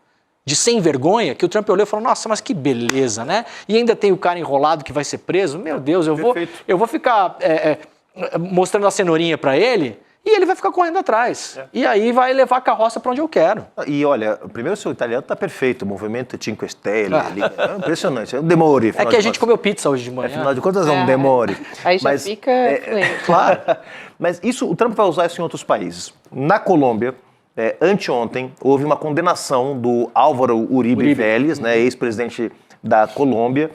de sem vergonha, que o Trump olhou e falou, nossa, mas que beleza, né? E ainda tem o cara enrolado que vai ser preso. Meu Deus, eu vou ficar mostrando a cenourinha pra ele e ele vai ficar correndo atrás. E aí vai levar a carroça pra onde eu quero. E olha, primeiro o seu italiano tá perfeito, o movimento 5 Stelle, é impressionante, é um demore. É que a gente comeu pizza hoje de manhã. Afinal de contas é um demore. Aí já fica fluente. Claro. Mas isso, o Trump vai usar isso em outros países. Na Colômbia, anteontem, houve uma condenação do Álvaro Uribe Vélez, né, ex-presidente da Colômbia,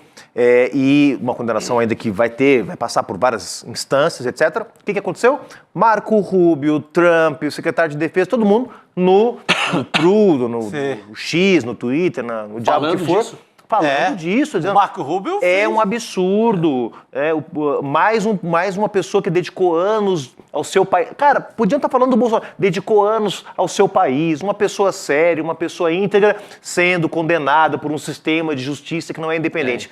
e uma condenação ainda que vai passar por várias instâncias, etc. O que aconteceu? Marco Rubio, Trump, o secretário de Defesa, todo mundo no Trudeau, no X, no Twitter, no diabo que for, falando disso, dizendo, o Marco Rubio é um absurdo, mais uma pessoa que dedicou anos ao seu país. Cara, podiam estar falando do Bolsonaro, dedicou anos ao seu país, uma pessoa séria, uma pessoa íntegra, sendo condenada por um sistema de justiça que não é independente.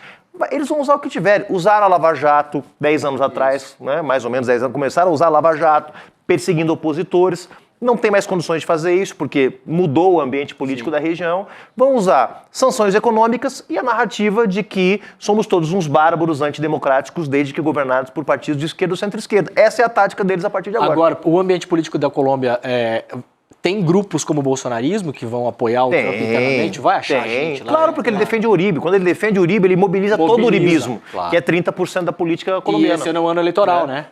Eles vão usar o que tiverem. Usaram a Lava Jato 10 anos atrás, né? Mais ou menos 10 anos, começaram a usar a Lava Jato, perseguindo opositores. Não tem mais condições de fazer isso, porque mudou o ambiente político da região. Vão usar sanções econômicas e a narrativa de que somos todos uns bárbaros antidemocráticos, desde que governados por partidos de esquerda ou centro-esquerda. Essa é a tática deles a partir de agora. Agora, o ambiente político da Colômbia tem grupos como o bolsonarismo que vão apoiar o Trump internamente? Vai achar gente lá? Claro, porque ele defende o Uribe. Quando ele defende o Uribe, ele mobiliza todo o uribismo, claro. que é 30% da política colombiana. E esse é no ano eleitoral, né?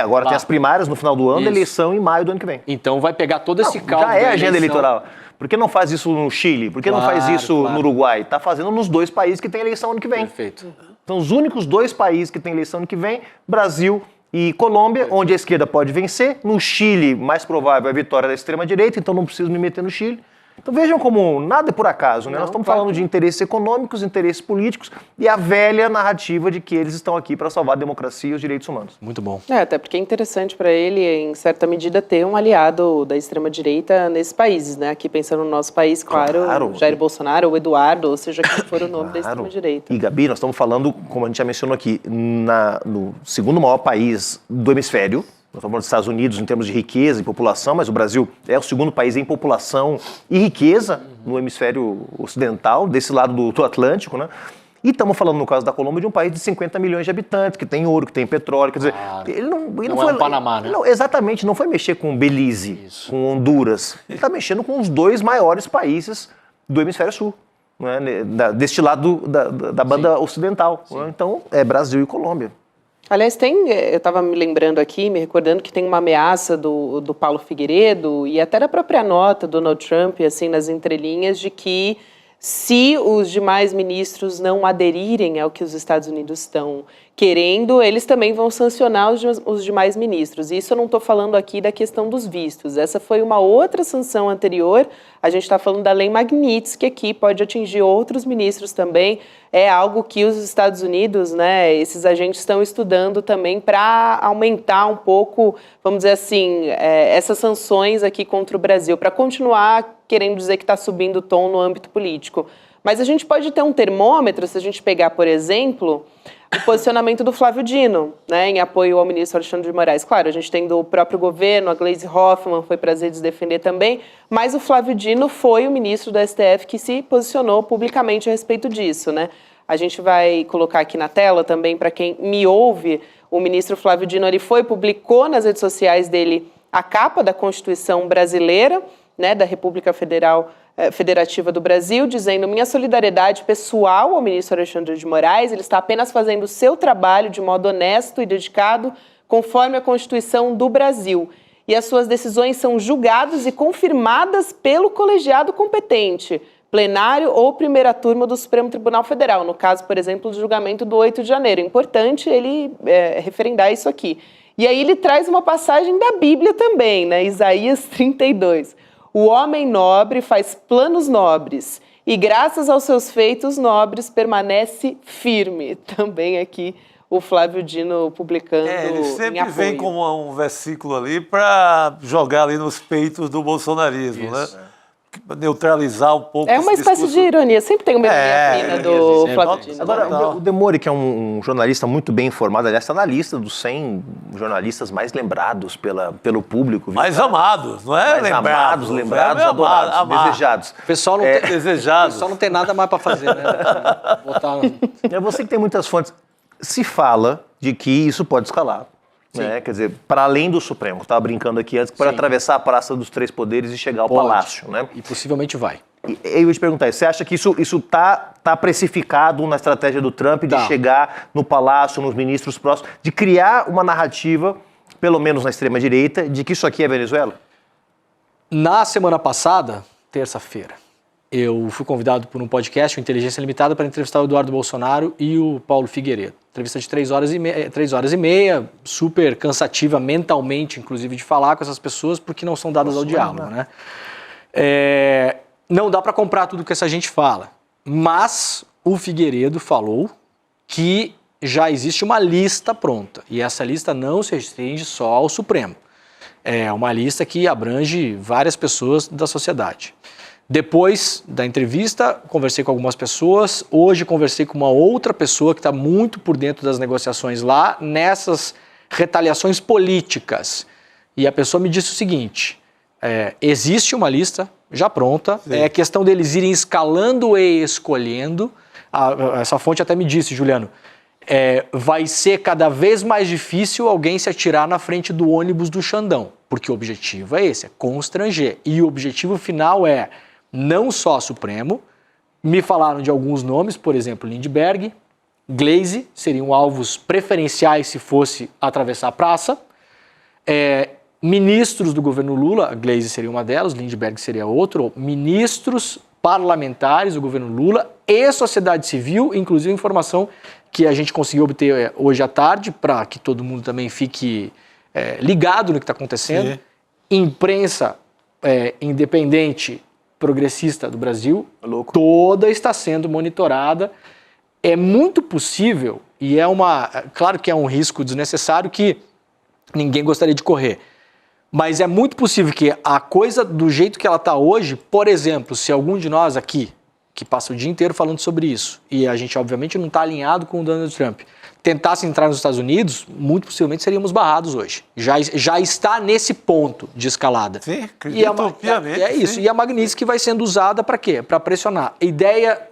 Agora tem as primárias no final do ano, eleição em maio do ano que vem. Então vai pegar todo esse caldo. Já é agenda eleitoral. Por que não faz isso no Chile? Por que não faz isso no Uruguai? Está fazendo nos 2 países que tem eleição ano que vem. Perfeito. São os únicos 2 países que tem eleição ano que vem, Brasil e Colômbia, onde a esquerda pode vencer. No Chile, mais provável é a vitória da extrema-direita, então não preciso me meter no Chile. Então vejam como nada é por acaso, né? Nós estamos falando de interesses econômicos, interesses políticos e a velha narrativa de que eles estão aqui para salvar a democracia e os direitos humanos. Muito bom. Até porque é interessante para ele, em certa medida, ter um aliado da extrema-direita nesses países, né? Aqui pensando no nosso país, claro. Jair Bolsonaro ou Eduardo, ou seja, quem for o nome da extrema-direita. E, Gabi, nós estamos falando, como a gente já mencionou aqui, no segundo maior país do hemisfério. Nós estamos falando dos Estados Unidos em termos de riqueza e população, mas o Brasil é o segundo país em população e riqueza no hemisfério ocidental, desse lado do Atlântico, né? E estamos falando, no caso da Colômbia, de um país de 50 milhões de habitantes, que tem ouro, que tem petróleo, quer dizer, ele não foi, é um Panamá, né? Não, exatamente, não foi mexer com Belize, com Honduras, ele está mexendo com os 2 maiores países do hemisfério sul, né? Deste lado da banda ocidental. Né? Então, é Brasil e Colômbia. Aliás, eu estava me lembrando aqui, me recordando que tem uma ameaça do Paulo Figueiredo e até da própria nota do Donald Trump, assim, nas entrelinhas, de que se os demais ministros não aderirem ao que os Estados Unidos estão querendo, eles também vão sancionar os demais ministros. E isso eu não estou falando aqui da questão dos vistos. Essa foi uma outra sanção anterior. A gente está falando da Lei Magnitsky, que aqui pode atingir outros ministros também. É algo que os Estados Unidos, né, esses agentes estão estudando também para aumentar um pouco, vamos dizer assim, essas sanções aqui contra o Brasil, para continuar querendo dizer que está subindo o tom no âmbito político. Mas a gente pode ter um termômetro, se a gente pegar, por exemplo, o posicionamento do Flávio Dino, né, em apoio ao ministro Alexandre de Moraes. Claro, a gente tem do próprio governo, a Gleisi Hoffmann foi para as redes defender também, mas o Flávio Dino foi o ministro do STF que se posicionou publicamente a respeito disso, né? A gente vai colocar aqui na tela também, para quem me ouve, o ministro Flávio Dino, ele publicou nas redes sociais dele a capa da Constituição brasileira, né, da República Federativa do Brasil, dizendo: minha solidariedade pessoal ao ministro Alexandre de Moraes, ele está apenas fazendo o seu trabalho de modo honesto e dedicado, conforme a Constituição do Brasil. E as suas decisões são julgadas e confirmadas pelo colegiado competente, plenário ou primeira turma do Supremo Tribunal Federal, no caso, por exemplo, do julgamento do 8 de janeiro. É importante ele referendar isso aqui. E aí ele traz uma passagem da Bíblia também, né? Isaías 32. O homem nobre faz planos nobres e, graças aos seus feitos nobres, permanece firme. Também aqui o Flávio Dino publicando ele sempre vem com um versículo ali para jogar ali nos peitos do bolsonarismo, né? Neutralizar um pouco. É uma espécie de ironia, sempre tem uma ironia fina do Flávio Dino. Agora, o Demore, que é um jornalista muito bem informado, aliás, está na lista dos 100 jornalistas mais lembrados pelo público. Viu? Mais amados, não é? Mais lembrados, adorados, desejados. O pessoal não tem desejado. O pessoal não tem nada mais para fazer, né? É você que tem muitas fontes. Se fala de que isso pode escalar. Né? Quer dizer, para além do Supremo, estava brincando aqui antes, para atravessar a Praça dos Três Poderes e chegar ao Palácio. Né? E possivelmente vai. E eu ia te perguntar, você acha que isso tá precificado na estratégia do Trump de chegar no Palácio, nos ministros próximos, de criar uma narrativa, pelo menos na extrema-direita, de que isso aqui é Venezuela? Na semana passada, terça-feira, eu fui convidado por um podcast, o Inteligência Limitada, para entrevistar o Eduardo Bolsonaro e o Paulo Figueiredo. Entrevista de 3 horas e meia, super cansativa mentalmente, inclusive, de falar com essas pessoas, porque não são dadas ao diálogo, né? Não dá para comprar tudo que essa gente fala, mas o Figueiredo falou que já existe uma lista pronta, e essa lista não se restringe só ao Supremo. É uma lista que abrange várias pessoas da sociedade. Depois da entrevista, conversei com algumas pessoas. Hoje conversei com uma outra pessoa que está muito por dentro das negociações lá, nessas retaliações políticas. E a pessoa me disse o seguinte, existe uma lista já pronta, é questão deles irem escalando e escolhendo. Essa fonte até me disse, Juliano, vai ser cada vez mais difícil alguém se atirar na frente do ônibus do Xandão, porque o objetivo é esse, é constranger. E o objetivo final é não só Supremo, me falaram de alguns nomes, por exemplo, Lindbergh, Gleisi, seriam alvos preferenciais se fosse atravessar a praça, ministros do governo Lula, a Gleisi seria uma delas, Lindbergh seria outro, ministros parlamentares do governo Lula e sociedade civil, inclusive informação que a gente conseguiu obter hoje à tarde, para que todo mundo também fique ligado no que está acontecendo. Sim. Imprensa independente, progressista do Brasil, toda está sendo monitorada. É muito possível, e claro que é um risco desnecessário que ninguém gostaria de correr, mas é muito possível que a coisa do jeito que ela está hoje, por exemplo, se algum de nós aqui, que passa o dia inteiro falando sobre isso, e a gente obviamente não está alinhado com o Donald Trump, tentasse entrar nos Estados Unidos, muito possivelmente seríamos barrados hoje. Já está nesse ponto de escalada. Sim, acredito piamente. É isso, e a Magnitsky vai sendo usada para quê? Para pressionar.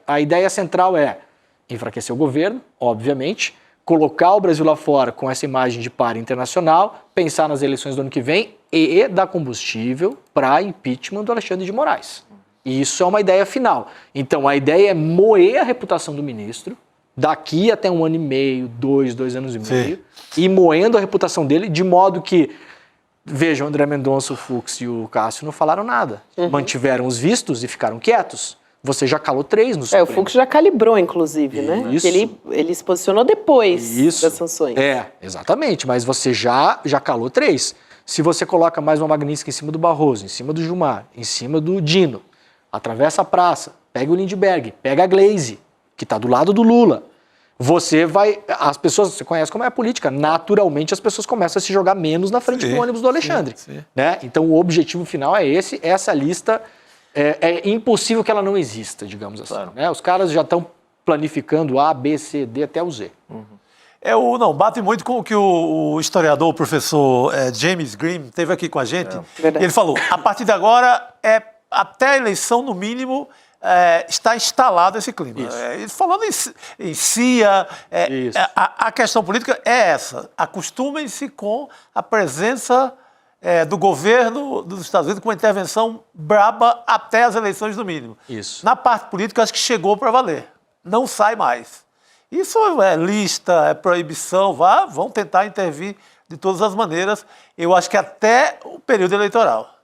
A ideia central é enfraquecer o governo, obviamente, colocar o Brasil lá fora com essa imagem de par internacional, pensar nas eleições do ano que vem e dar combustível para impeachment do Alexandre de Moraes. E isso é uma ideia final. Então, a ideia é moer a reputação do ministro, daqui até 1 ano e meio, 2 anos e meio, e moendo a reputação dele, de modo que, vejam, André Mendonça, o Fux e o Cássio não falaram nada. Mantiveram os vistos e ficaram quietos. Você já calou 3 no Supremo. O Fux já calibrou, inclusive, né? Isso. Ele se posicionou depois das sanções. Exatamente, mas você já calou 3. Se você coloca mais uma Magnitsky em cima do Barroso, em cima do Gilmar, em cima do Dino, atravessa a praça, pega o Lindbergh, pega a Gleisi, que está do lado do Lula, as pessoas, você conhece como é a política, naturalmente as pessoas começam a se jogar menos na frente do ônibus do Alexandre. Né? Então o objetivo final é esse, essa lista é impossível que ela não exista, digamos assim. Claro. Né? Os caras já estão planificando A, B, C, D até o Z. Bate muito com o que o historiador, o professor James Green, esteve aqui com a gente. Ele falou, a partir de agora, até a eleição, no mínimo, está instalado esse clima. Falando em CIA, a questão política é essa. Acostumem-se com a presença do governo dos Estados Unidos com uma intervenção braba até as eleições, no mínimo. Isso. Na parte política, acho que chegou para valer. Não sai mais. Isso é lista, é proibição, vão tentar intervir de todas as maneiras. Eu acho que até o período eleitoral.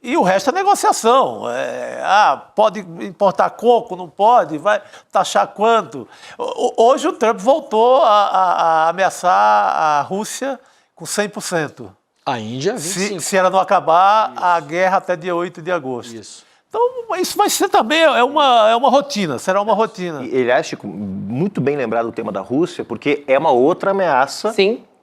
E o resto é negociação. Pode importar coco, não pode? Vai taxar quanto? Hoje o Trump voltou a ameaçar a Rússia com 100%. A Índia, 25%. Se ela não acabar, a guerra até dia 8 de agosto. Isso. Então, isso vai ser também, é uma rotina, será uma rotina. E, aliás, Chico, muito bem lembrado o tema da Rússia, porque é uma outra ameaça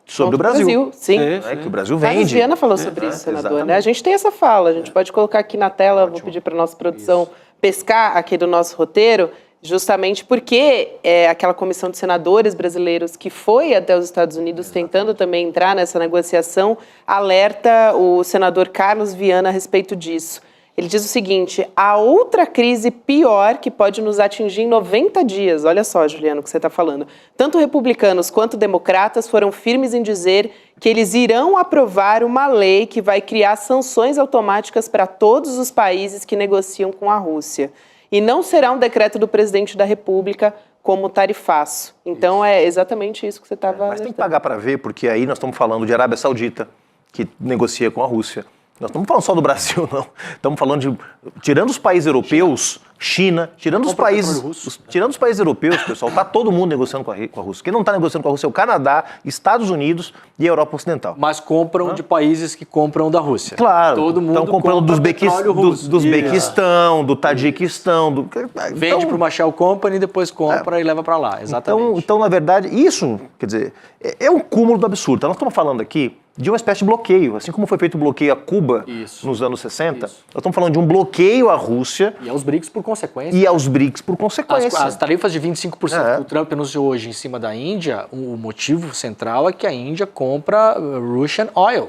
sobre o Brasil. Sim. Que o Brasil vende. A Viana falou sobre isso, senador. Né? A gente tem essa fala, a gente pode colocar aqui na tela, vou pedir para a nossa produção pescar aqui do nosso roteiro, justamente porque aquela comissão de senadores brasileiros que foi até os Estados Unidos tentando também entrar nessa negociação, alerta o senador Carlos Viana a respeito disso. Ele diz o seguinte, há outra crise pior que pode nos atingir em 90 dias. Olha só, Juliano, o que você está falando. Tanto republicanos quanto democratas foram firmes em dizer que eles irão aprovar uma lei que vai criar sanções automáticas para todos os países que negociam com a Rússia. E não será um decreto do presidente da República como tarifaço. Então é exatamente isso que você estava... Mas tem que pagar para ver, porque aí nós estamos falando de Arábia Saudita, que negocia com a Rússia. Nós estamos falando só do Brasil, não. Estamos falando de... Tirando os países europeus, China, tirando os países europeus, pessoal, está todo mundo negociando com a Rússia. Quem não está negociando com a Rússia é o Canadá, Estados Unidos e a Europa Ocidental. Mas compram de países que compram da Rússia. Claro. Todo mundo estão comprando do Uzbequistão, do Tadjiquistão. Vende para uma Shell Company e depois compra e leva para lá. Exatamente. Então, na verdade, isso, quer dizer, é um cúmulo do absurdo. Nós estamos falando aqui de uma espécie de bloqueio. Assim como foi feito o bloqueio a Cuba nos anos 60, nós estamos falando de um bloqueio à Rússia. E aos BRICS por consequência. As tarifas de 25% que o Trump anunciou hoje em cima da Índia, o motivo central é que a Índia compra Russian Oil.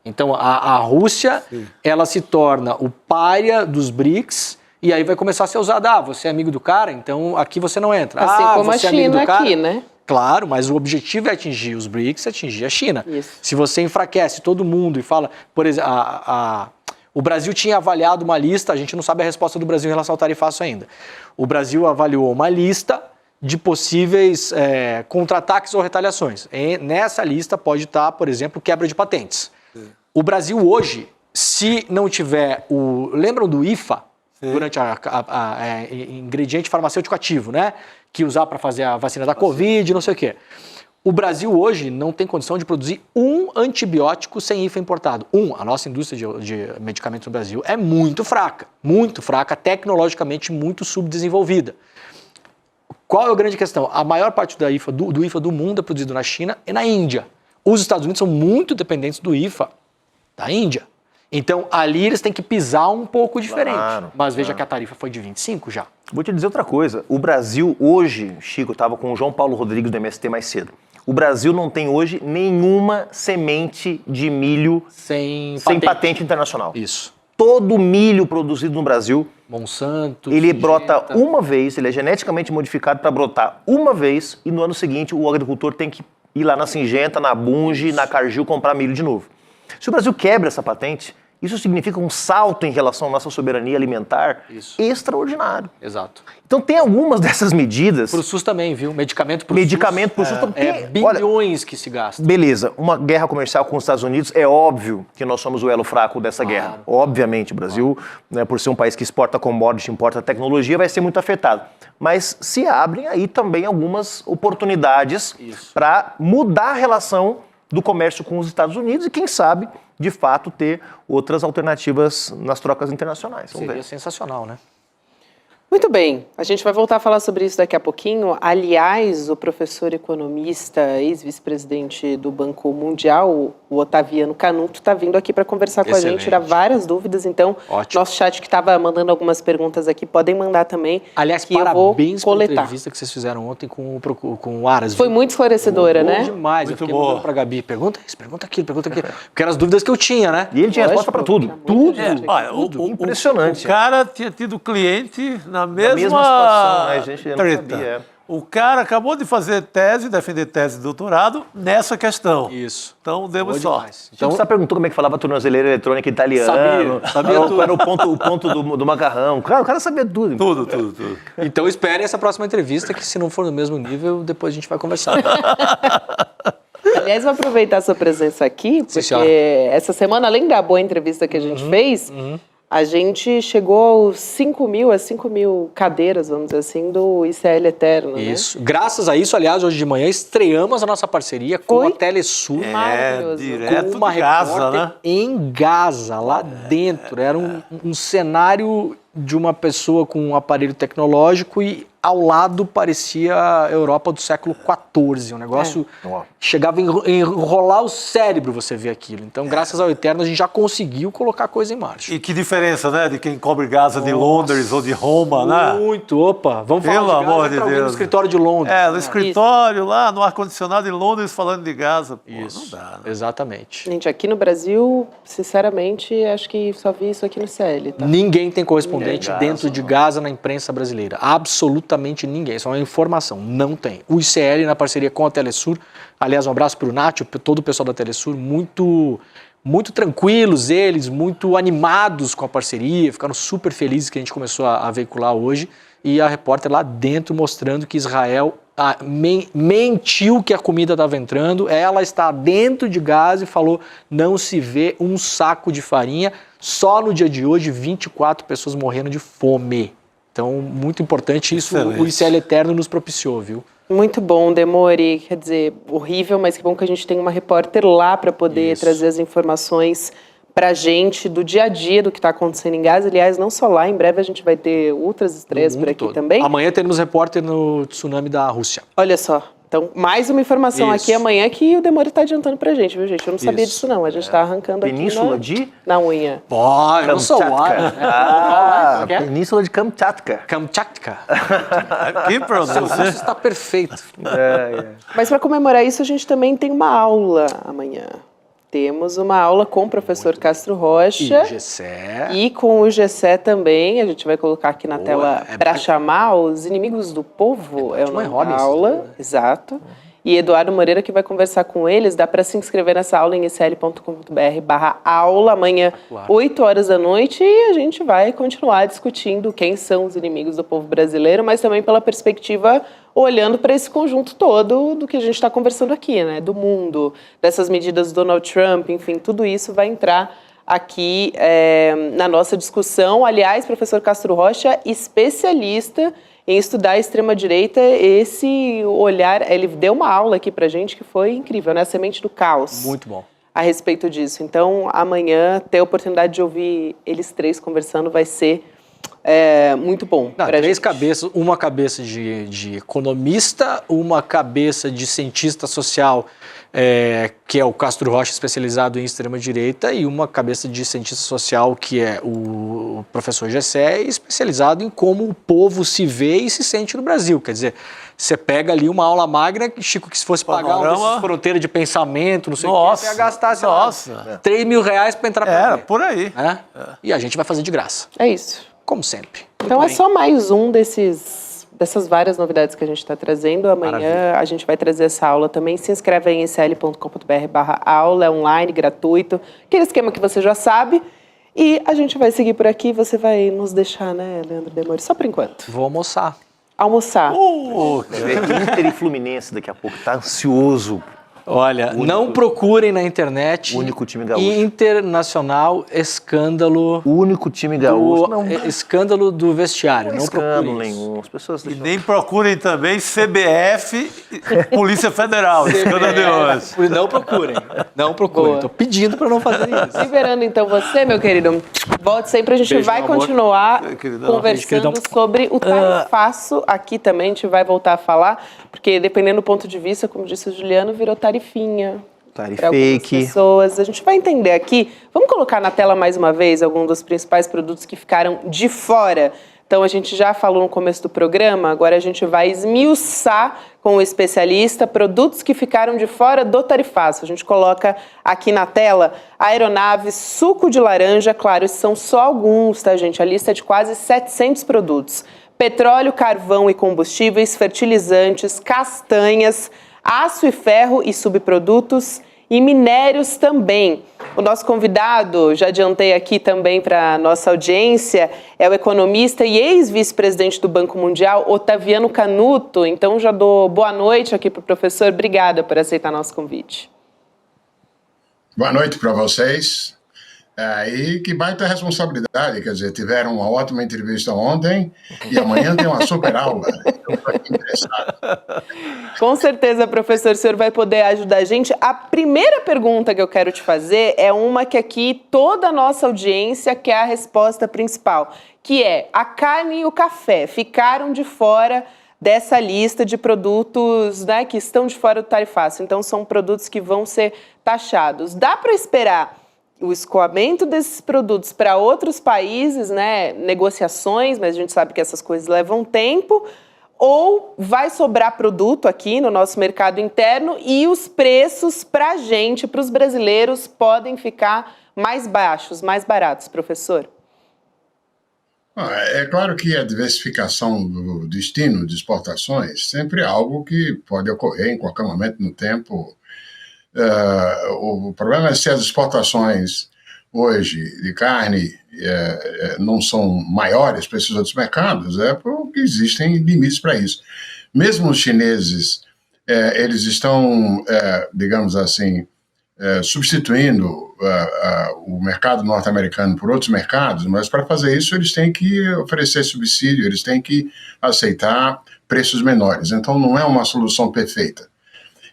Então, a Rússia, ela se torna o pária dos BRICS e aí vai começar a ser usada. Você é amigo do cara, então aqui você não entra. Assim como você a China aqui, né? Claro, mas o objetivo é atingir os BRICS, atingir a China. Isso. Se você enfraquece todo mundo e fala... Por exemplo, o Brasil tinha avaliado uma lista, a gente não sabe a resposta do Brasil em relação ao tarifaço ainda. O Brasil avaliou uma lista de possíveis contra-ataques ou retaliações. E nessa lista pode estar, por exemplo, quebra de patentes. O Brasil hoje, se não tiver o... Lembram do IFA? Durante ingrediente farmacêutico ativo, né? Que usar para fazer a vacina da Covid, não sei o quê. O Brasil hoje não tem condição de produzir um antibiótico sem IFA importado. A nossa indústria de medicamentos no Brasil é muito fraca, tecnologicamente muito subdesenvolvida. Qual é a grande questão? A maior parte do IFA do mundo é produzido na China e na Índia. Os Estados Unidos são muito dependentes do IFA da Índia. Então, ali eles têm que pisar um pouco diferente. Mas veja que a tarifa foi de 25 já. Vou te dizer outra coisa. O Brasil hoje, Chico, estava com o João Paulo Rodrigues do MST mais cedo. O Brasil não tem hoje nenhuma semente de milho sem patente internacional. Isso. Todo milho produzido no Brasil, Monsanto, ele brota uma vez, ele é geneticamente modificado para brotar uma vez e no ano seguinte o agricultor tem que ir lá na Singenta, na Bunge, na Cargill comprar milho de novo. Se o Brasil quebra essa patente, isso significa um salto em relação à nossa soberania alimentar extraordinário. Exato. Então tem algumas dessas medidas... Para o SUS também, viu? Medicamento para o SUS. Bilhões que se gastam. Beleza, uma guerra comercial com os Estados Unidos, é óbvio que nós somos o elo fraco dessa guerra. Obviamente, o Brasil, né, por ser um país que exporta commodity, importa tecnologia, vai ser muito afetado. Mas se abrem aí também algumas oportunidades para mudar a relação do comércio com os Estados Unidos e, quem sabe, de fato, ter outras alternativas nas trocas internacionais. Seria sensacional, né? Muito bem, a gente vai voltar a falar sobre isso daqui a pouquinho. Aliás, o professor economista, ex-vice-presidente do Banco Mundial, o Otaviano Canuto, está vindo aqui para conversar com a gente, tirar várias dúvidas. Então, nosso chat que estava mandando algumas perguntas aqui, podem mandar também. Aliás, que parabéns pela entrevista que vocês fizeram ontem com o Aras. Foi muito esclarecedora, né? Demais. Muito eu fiquei mandando para a Gabi, pergunta isso, pergunta aquilo. Porque eram as dúvidas que eu tinha, né? E ele tinha resposta para tudo. Tudo. Impressionante. O cara tinha tido cliente na mesma situação, né? A gente não treta. sabia. O cara acabou de fazer defender tese de doutorado nessa questão. Isso. Então, demos sorte. Então, você perguntou como é que falava tornozeleira eletrônica italiano. Sabia tudo. Qual era o ponto do macarrão. Cara, o cara sabia tudo. Tudo. Então, esperem essa próxima entrevista, que se não for no mesmo nível, depois a gente vai conversar. Aliás, vou aproveitar a sua presença aqui, porque essa semana, além da boa entrevista que a gente fez, a gente chegou aos 5 mil cadeiras, vamos dizer assim, do ICL Eterno. Isso. Né? Graças a isso, aliás, hoje de manhã estreamos a nossa parceria com a Telesur. Direto com uma de Gaza, né? Em Gaza, lá dentro. Era um cenário de uma pessoa com um aparelho tecnológico e ao lado parecia a Europa do século XIV. Um negócio chegava a enrolar o cérebro você ver aquilo. Então, graças ao Eterno, a gente já conseguiu colocar a coisa em marcha. E que diferença, né? De quem cobre Gaza de Londres ou de Roma, né? Muito, opa. Vamos falar Pelo de Gaza, amor de Deus. No escritório de Londres. No escritório, lá no ar-condicionado de Londres, falando de Gaza. Pô, isso, não dá, né? Exatamente. Gente, aqui no Brasil, sinceramente, acho que só vi isso aqui no CL, tá? Ninguém tem correspondente dentro de Gaza na imprensa brasileira. Absolutamente ninguém. Isso é uma informação. Não tem. O ICL, na parceria com a Telesur, aliás, um abraço para o Nath, todo o pessoal da Telesur, muito tranquilos eles, muito animados com a parceria, ficaram super felizes que a gente começou a veicular hoje. E a repórter lá dentro mostrando que Israel mentiu que a comida estava entrando, ela está dentro de Gaza e falou não se vê um saco de farinha. Só no dia de hoje, 24 pessoas morrendo de fome. Então, muito importante isso, excelente. O ICL Eterno nos propiciou, viu? Muito bom, Demore. Quer dizer, horrível, mas que bom que a gente tem uma repórter lá para poder trazer as informações para a gente do dia a dia do que está acontecendo em Gaza. Aliás, não só lá, em breve a gente vai ter outras estreias por aqui todo. também. Amanhã teremos repórter no tsunami da Rússia. Olha só. Então, mais uma informação aqui amanhã que o Demore está adiantando pra gente, viu, gente? Eu não sabia disso, não. A gente está arrancando Península aqui na unha. Pô, eu não sou Península de Kamchatka. Kamchatka. Que pronúncia. Isso está perfeito. Mas para comemorar isso, a gente também tem uma aula amanhã. Temos uma aula com o professor Castro Rocha. E Gessé. E com o Gessé também. A gente vai colocar aqui na tela para chamar os inimigos do povo. É o nome da aula. Exato. E Eduardo Moreira que vai conversar com eles. Dá para se inscrever nessa aula em icl.com.br/aula. Amanhã, 8 horas da noite. E a gente vai continuar discutindo quem são os inimigos do povo brasileiro, mas também pela perspectiva olhando para esse conjunto todo do que a gente está conversando aqui, né? Do mundo, dessas medidas do Donald Trump, enfim, tudo isso vai entrar aqui na nossa discussão. Aliás, professor Castro Rocha, especialista em estudar a extrema-direita, esse olhar, ele deu uma aula aqui pra gente que foi incrível, né? A Semente do Caos. Muito bom. A respeito disso. Então, amanhã, ter a oportunidade de ouvir eles três conversando vai ser muito bom. Três cabeças, uma cabeça de economista, uma cabeça de cientista social, que é o Castro Rocha, especializado em extrema-direita, e uma cabeça de cientista social, que é o professor Gessé, especializado em como o povo se vê e se sente no Brasil. Quer dizer, você pega ali uma aula magna, Chico, que se fosse pagar uma fronteira de pensamento, não sei o que, você ia gastar, sei lá, R$3.000 para entrar para ver. Por aí. E a gente vai fazer de graça. É isso. Como sempre. Então é só mais um dessas várias novidades que a gente está trazendo. Amanhã a gente vai trazer essa aula também. Se inscreve aí em icl.com.br/aula, é online, gratuito. Aquele esquema que você já sabe. E a gente vai seguir por aqui. Você vai nos deixar, né, Leandro Demore? Só por enquanto. Vou almoçar. Almoçar. Inter e Fluminense daqui a pouco. Tá ansioso. Olha, não procurem na internet. O único time gaúcho. Internacional escândalo. O único time gaúcho. Escândalo do vestiário. Não procurem nenhum. As pessoas e nem procurem também CBF e Polícia Federal. Escândalo de hoje. Não procurem. Não procurem. Estou pedindo para não fazer isso. Liberando então você, meu querido. Volte sempre. A gente vai continuar conversando sobre o tarifaço. Aqui também a gente vai voltar a falar, porque dependendo do ponto de vista, como disse o Juliano, virou tarifinha. Tarifake. Pessoas. A gente vai entender aqui. Vamos colocar na tela mais uma vez alguns dos principais produtos que ficaram de fora. Então, a gente já falou no começo do programa, agora a gente vai esmiuçar com o especialista produtos que ficaram de fora do tarifaço. A gente coloca aqui na tela aeronave, suco de laranja, claro, esses são só alguns, tá, gente? A lista é de quase 700 produtos. Petróleo, carvão e combustíveis, fertilizantes, castanhas, aço e ferro e subprodutos e minérios também. O nosso convidado, já adiantei aqui também para a nossa audiência, é o economista e ex-vice-presidente do Banco Mundial, Otaviano Canuto. Então já dou boa noite aqui para o professor. Obrigada por aceitar nosso convite. Boa noite para vocês. E que baita responsabilidade, quer dizer, tiveram uma ótima entrevista ontem e amanhã tem uma super aula. Eu estou aqui interessado. Com certeza, professor, o senhor vai poder ajudar a gente. A primeira pergunta que eu quero te fazer é uma que aqui toda a nossa audiência quer a resposta principal, que é a carne e o café ficaram de fora dessa lista de produtos, né, que estão de fora do tarifaço. Então, são produtos que vão ser taxados. Dá para esperar o escoamento desses produtos para outros países, né, negociações, mas a gente sabe que essas coisas levam tempo, ou vai sobrar produto aqui no nosso mercado interno e os preços para a gente, para os brasileiros, podem ficar mais baixos, mais baratos, professor? É claro que a diversificação do destino de exportações sempre é algo que pode ocorrer em qualquer momento no tempo. O problema é se as exportações hoje de carne não são maiores para esses outros mercados, porque existem limites para isso. mesmo os chineses, eles estão, digamos assim, substituindo o mercado norte-americano por outros mercados, mas para fazer isso eles têm que oferecer subsídio, eles têm que aceitar preços menores. Então não é uma solução perfeita.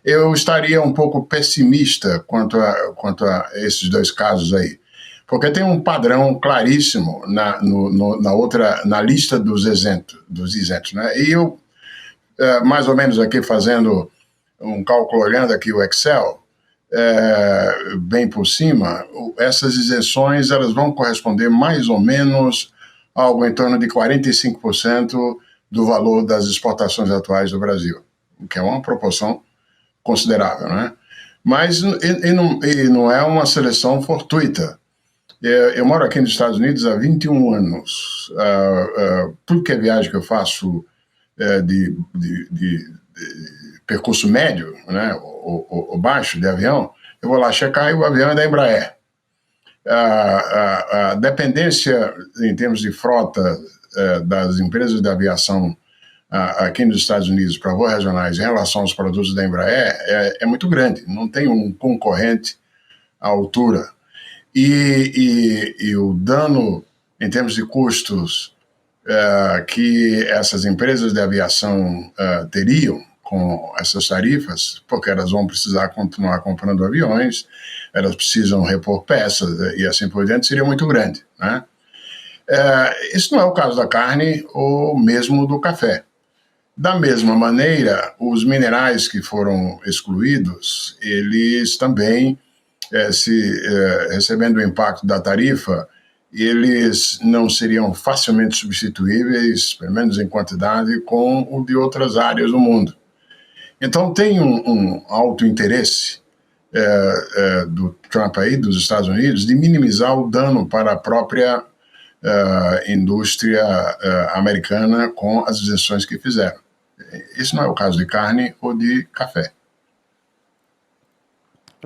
Eu estaria um pouco pessimista quanto a esses dois casos aí, porque tem um padrão claríssimo na lista dos isentos, né? E eu, mais ou menos aqui fazendo um cálculo, olhando aqui o Excel, bem por cima, essas isenções elas vão corresponder mais ou menos a algo em torno de 45% do valor das exportações atuais do Brasil, o que é uma proporção considerável, né? Mas não é uma seleção fortuita. Eu moro aqui nos Estados Unidos há 21 anos. Tudo que é viagem que eu faço de percurso médio, né, ou baixo de avião, eu vou lá checar e o avião é da Embraer. A dependência em termos de frota das empresas de aviação aqui nos Estados Unidos para voos regionais em relação aos produtos da Embraer é muito grande, não tem um concorrente à altura. E o dano em termos de custos que essas empresas de aviação teriam com essas tarifas, porque elas vão precisar continuar comprando aviões, elas precisam repor peças e assim por diante, seria muito grande, né? Isso não é o caso da carne ou mesmo do café. Da mesma maneira, os minerais que foram excluídos, eles também, recebendo o impacto da tarifa, eles não seriam facilmente substituíveis, pelo menos em quantidade, com o de outras áreas do mundo. Então tem um alto interesse do Trump aí, dos Estados Unidos, de minimizar o dano para a própria indústria americana com as isenções que fizeram. Isso não é o caso de carne ou de café.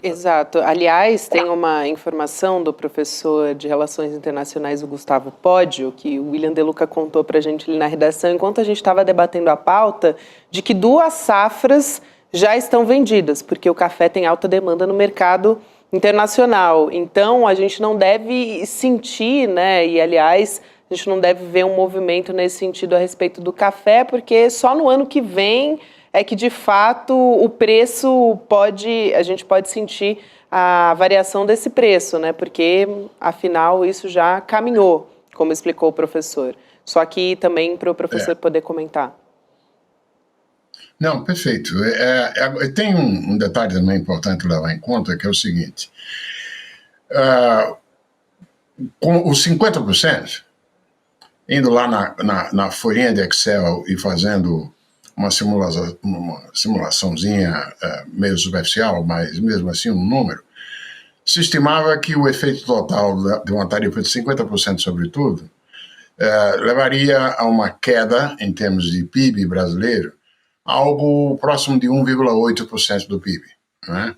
Exato. Aliás, tem uma informação do professor de Relações Internacionais, o Gustavo Podio, que o William De Luca contou para a gente ali na redação, enquanto a gente estava debatendo a pauta, de que 2 safras já estão vendidas, porque o café tem alta demanda no mercado internacional. Então, a gente não deve sentir, né, e aliás, a gente não deve ver um movimento nesse sentido a respeito do café, porque só no ano que vem é que, de fato, o preço a gente pode sentir a variação desse preço, né? Porque, afinal, isso já caminhou, como explicou o professor. Só que também para o professor poder comentar. Não, perfeito. Tem um detalhe também importante levar em conta, que é o seguinte. Com os 50%, indo lá na folhinha de Excel e fazendo uma simulaçãozinha meio superficial, mas mesmo assim um número, se estimava que o efeito total de uma tarifa de 50% sobre tudo levaria a uma queda em termos de PIB brasileiro, algo próximo de 1,8% do PIB, né?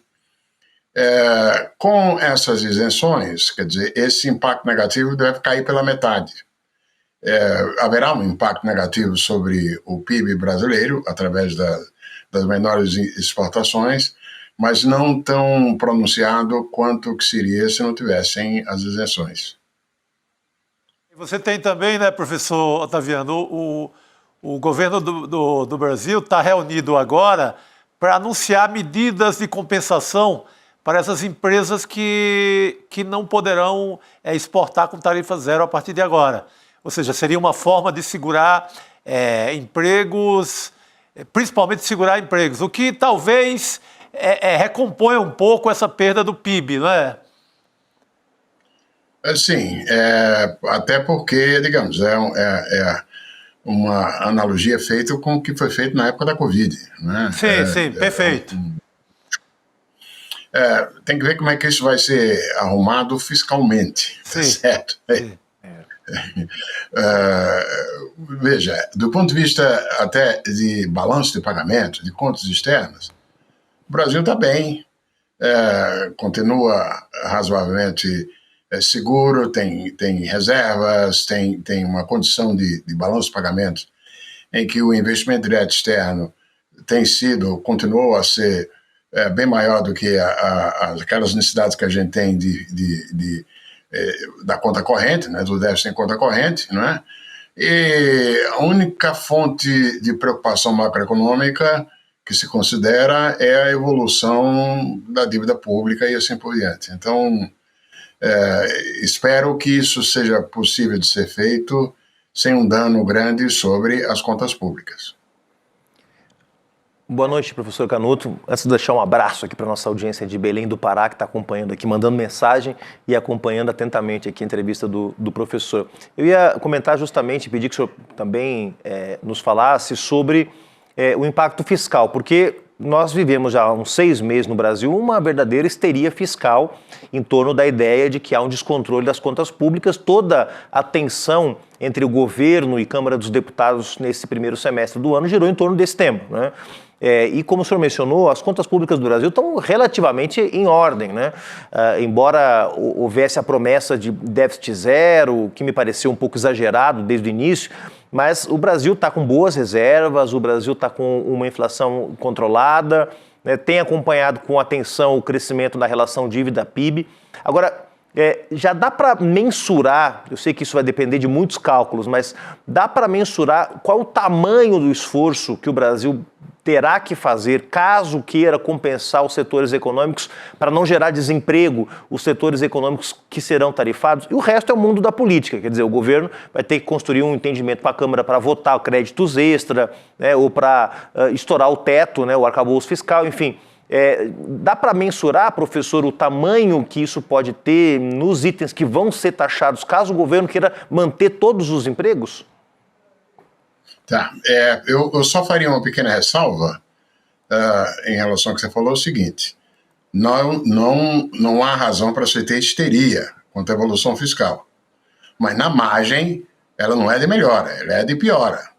Com essas isenções, quer dizer, esse impacto negativo deve cair pela metade. Haverá um impacto negativo sobre o PIB brasileiro através das menores exportações, mas não tão pronunciado quanto que seria se não tivessem as isenções. Você tem também, né, professor Otaviano, o governo do Brasil está reunido agora para anunciar medidas de compensação para essas empresas que não poderão exportar com tarifa zero a partir de agora. Ou seja, seria uma forma de segurar empregos, principalmente segurar empregos, o que talvez recomponha um pouco essa perda do PIB, não é? Sim, até porque, digamos, é uma analogia feita com o que foi feito na época da Covid, né? Sim, perfeito. Tem que ver como é que isso vai ser arrumado fiscalmente, tá certo? Veja, do ponto de vista até de balanço de pagamento, de contas externas, o Brasil está bem, continua razoavelmente seguro, tem reservas, tem uma condição de balanço de pagamento em que o investimento direto externo continuou a ser bem maior do que aquelas necessidades que a gente tem da conta corrente, né, do déficit em conta corrente, não é? E a única fonte de preocupação macroeconômica que se considera é a evolução da dívida pública e assim por diante. Então, espero que isso seja possível de ser feito sem um dano grande sobre as contas públicas. Boa noite, professor Canuto. Antes de deixar um abraço aqui para a nossa audiência de Belém do Pará, que está acompanhando aqui, mandando mensagem e acompanhando atentamente aqui a entrevista do professor. Eu ia comentar justamente, pedir que o senhor também nos falasse sobre o impacto fiscal, porque nós vivemos já há uns 6 meses no Brasil uma verdadeira histeria fiscal em torno da ideia de que há um descontrole das contas públicas. Toda a tensão entre o governo e Câmara dos Deputados nesse primeiro semestre do ano girou em torno desse tema, né? E como o senhor mencionou, as contas públicas do Brasil estão relativamente em ordem, né? Embora houvesse a promessa de déficit zero, que me pareceu um pouco exagerado desde o início, mas o Brasil está com boas reservas, o Brasil está com uma inflação controlada, né? Tem acompanhado com atenção o crescimento da relação dívida-PIB. Agora, já dá para mensurar, eu sei que isso vai depender de muitos cálculos, mas dá para mensurar qual o tamanho do esforço que o Brasil terá que fazer caso queira compensar os setores econômicos para não gerar desemprego, os setores econômicos que serão tarifados, e o resto é o mundo da política, quer dizer, o governo vai ter que construir um entendimento com a Câmara para votar créditos extra, né, ou para estourar o teto, né, o arcabouço fiscal, enfim. Dá para mensurar, professor, o tamanho que isso pode ter nos itens que vão ser taxados caso o governo queira manter todos os empregos? Tá, eu só faria uma pequena ressalva em relação ao que você falou, o seguinte: não há razão para se ter histeria quanto à evolução fiscal, mas na margem ela não é de melhora, ela é de piora.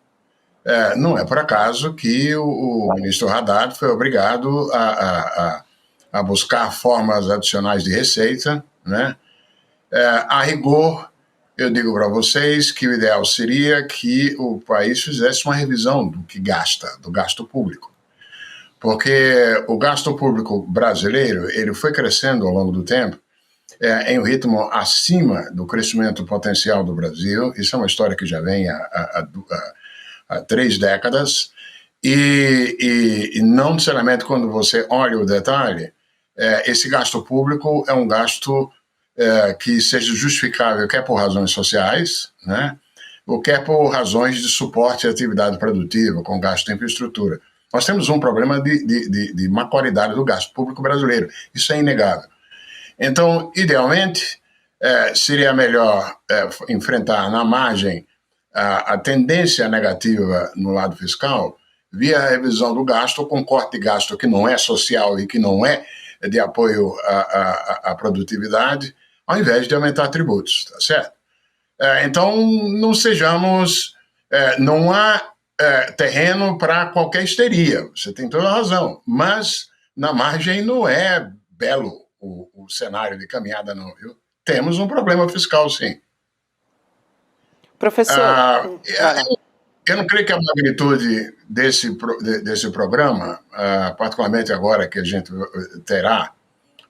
Não é por acaso que o ministro Haddad foi obrigado a buscar formas adicionais de receita, né? A rigor, eu digo para vocês que o ideal seria que o país fizesse uma revisão do que gasta, do gasto público. Porque o gasto público brasileiro, ele foi crescendo ao longo do tempo em um ritmo acima do crescimento potencial do Brasil. Isso é uma história que já vem há 3 décadas. E não necessariamente quando você olha o detalhe, esse gasto público é um gasto que seja justificável, quer por razões sociais, né, ou quer por razões de suporte à atividade produtiva, com gasto em infraestrutura. Nós temos um problema de má qualidade do gasto público brasileiro, isso é inegável. Então, idealmente, seria melhor enfrentar na margem a tendência negativa no lado fiscal via a revisão do gasto, com corte de gasto que não é social e que não é de apoio à produtividade, ao invés de aumentar tributos, tá certo? Então, não sejamos... não há terreno para qualquer histeria, você tem toda a razão, mas na margem não é belo o cenário de caminhada, não, viu? Temos um problema fiscal, sim. Professor... eu não creio que a magnitude desse programa, particularmente agora que a gente terá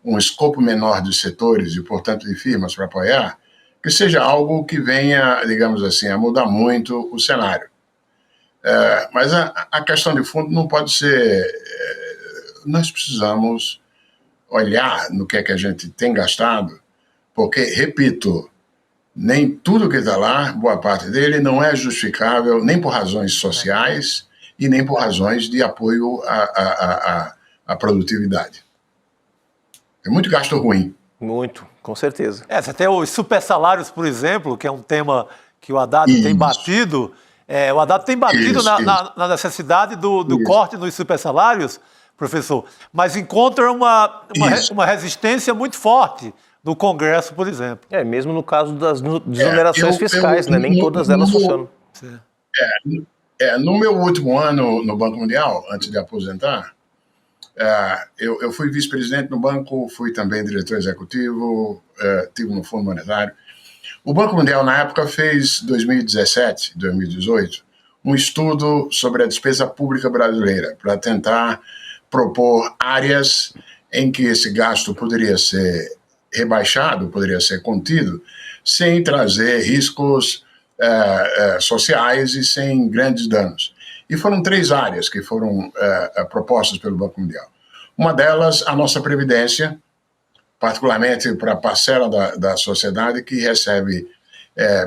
um escopo menor de setores e, portanto, de firmas para apoiar, que seja algo que venha, digamos assim, a mudar muito o cenário. Mas a questão de fundo não pode ser... nós precisamos olhar no que é que a gente tem gastado, porque, repito, nem tudo que está lá, boa parte dele, não é justificável nem por razões sociais e nem por razões de apoio à produtividade. É muito gasto ruim. Muito, com certeza. Você tem os super salários, por exemplo, que é um tema que o Haddad tem batido. O Haddad tem batido na necessidade do corte nos super salários, professor, mas encontra uma resistência muito forte no Congresso, por exemplo. Mesmo no caso das desonerações fiscais, né? Nem todas elas funcionam. No meu último ano no Banco Mundial, antes de aposentar, eu fui vice-presidente no banco, fui também diretor executivo, estive no Fundo Monetário. O Banco Mundial, na época, fez 2017, 2018, um estudo sobre a despesa pública brasileira, para tentar propor áreas em que esse gasto poderia ser rebaixado, poderia ser contido, sem trazer riscos sociais e sem grandes danos. E foram 3 áreas que foram propostas pelo Banco Mundial. Uma delas, a nossa Previdência, particularmente para a parcela da sociedade que recebe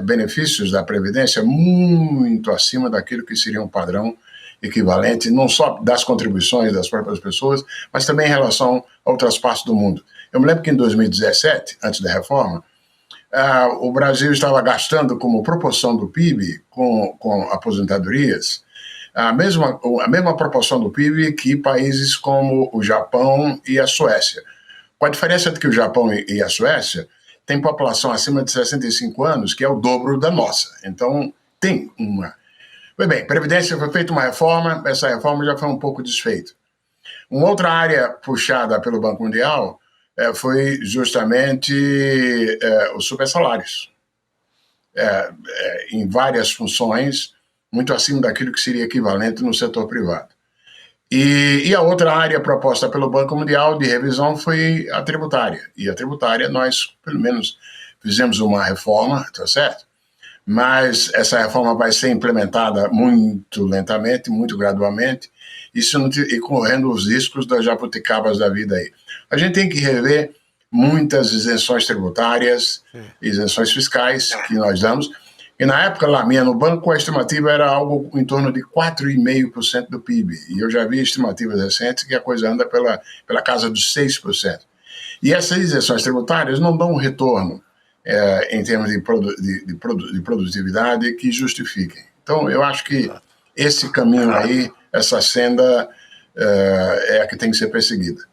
benefícios da Previdência muito acima daquilo que seria um padrão equivalente, não só das contribuições das próprias pessoas, mas também em relação a outras partes do mundo. Eu me lembro que em 2017, antes da reforma, o Brasil estava gastando como proporção do PIB com aposentadorias a mesma proporção do PIB que países como o Japão e a Suécia. Com a diferença de que o Japão e a Suécia têm população acima de 65 anos, que é o dobro da nossa. Então, tem uma... Pois bem, Previdência foi feita uma reforma, essa reforma já foi um pouco desfeita. Uma outra área puxada pelo Banco Mundial foi justamente os supersalários. Em várias funções, muito acima daquilo que seria equivalente no setor privado. E a outra área proposta pelo Banco Mundial de revisão foi a tributária. E a tributária, nós, pelo menos, fizemos uma reforma, tá certo? Mas essa reforma vai ser implementada muito lentamente, muito gradualmente, e correndo os riscos das jabuticabas da vida aí. A gente tem que rever muitas isenções tributárias, isenções fiscais que nós damos. E na época lá minha no banco, a estimativa era algo em torno de 4,5% do PIB. E eu já vi estimativas recentes que a coisa anda pela casa dos 6%. E essas isenções tributárias não dão um retorno em termos de produtividade que justifiquem. Então, eu acho que esse caminho aí, essa senda, é a que tem que ser perseguida.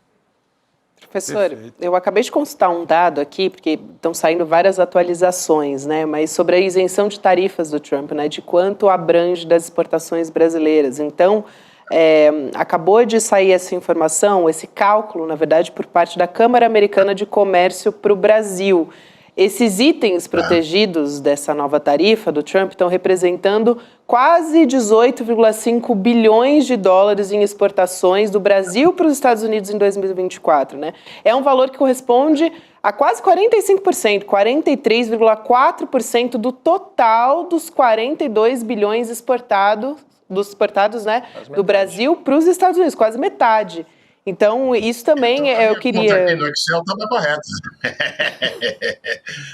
Professor, eu acabei de consultar um dado aqui, porque estão saindo várias atualizações, né? Mas sobre a isenção de tarifas do Trump, né? De quanto abrange das exportações brasileiras. Então, acabou de sair essa informação, esse cálculo, na verdade, por parte da Câmara Americana de Comércio para o Brasil. Esses itens protegidos dessa nova tarifa do Trump estão representando quase 18,5 bilhões de dólares em exportações do Brasil para os Estados Unidos em 2024, né? É um valor que corresponde a quase 45%, 43,4% do total dos 42 bilhões exportados, né, do Brasil para os Estados Unidos, quase metade. Então, isso também eu queria... A minha conta aqui no Excel estava correta.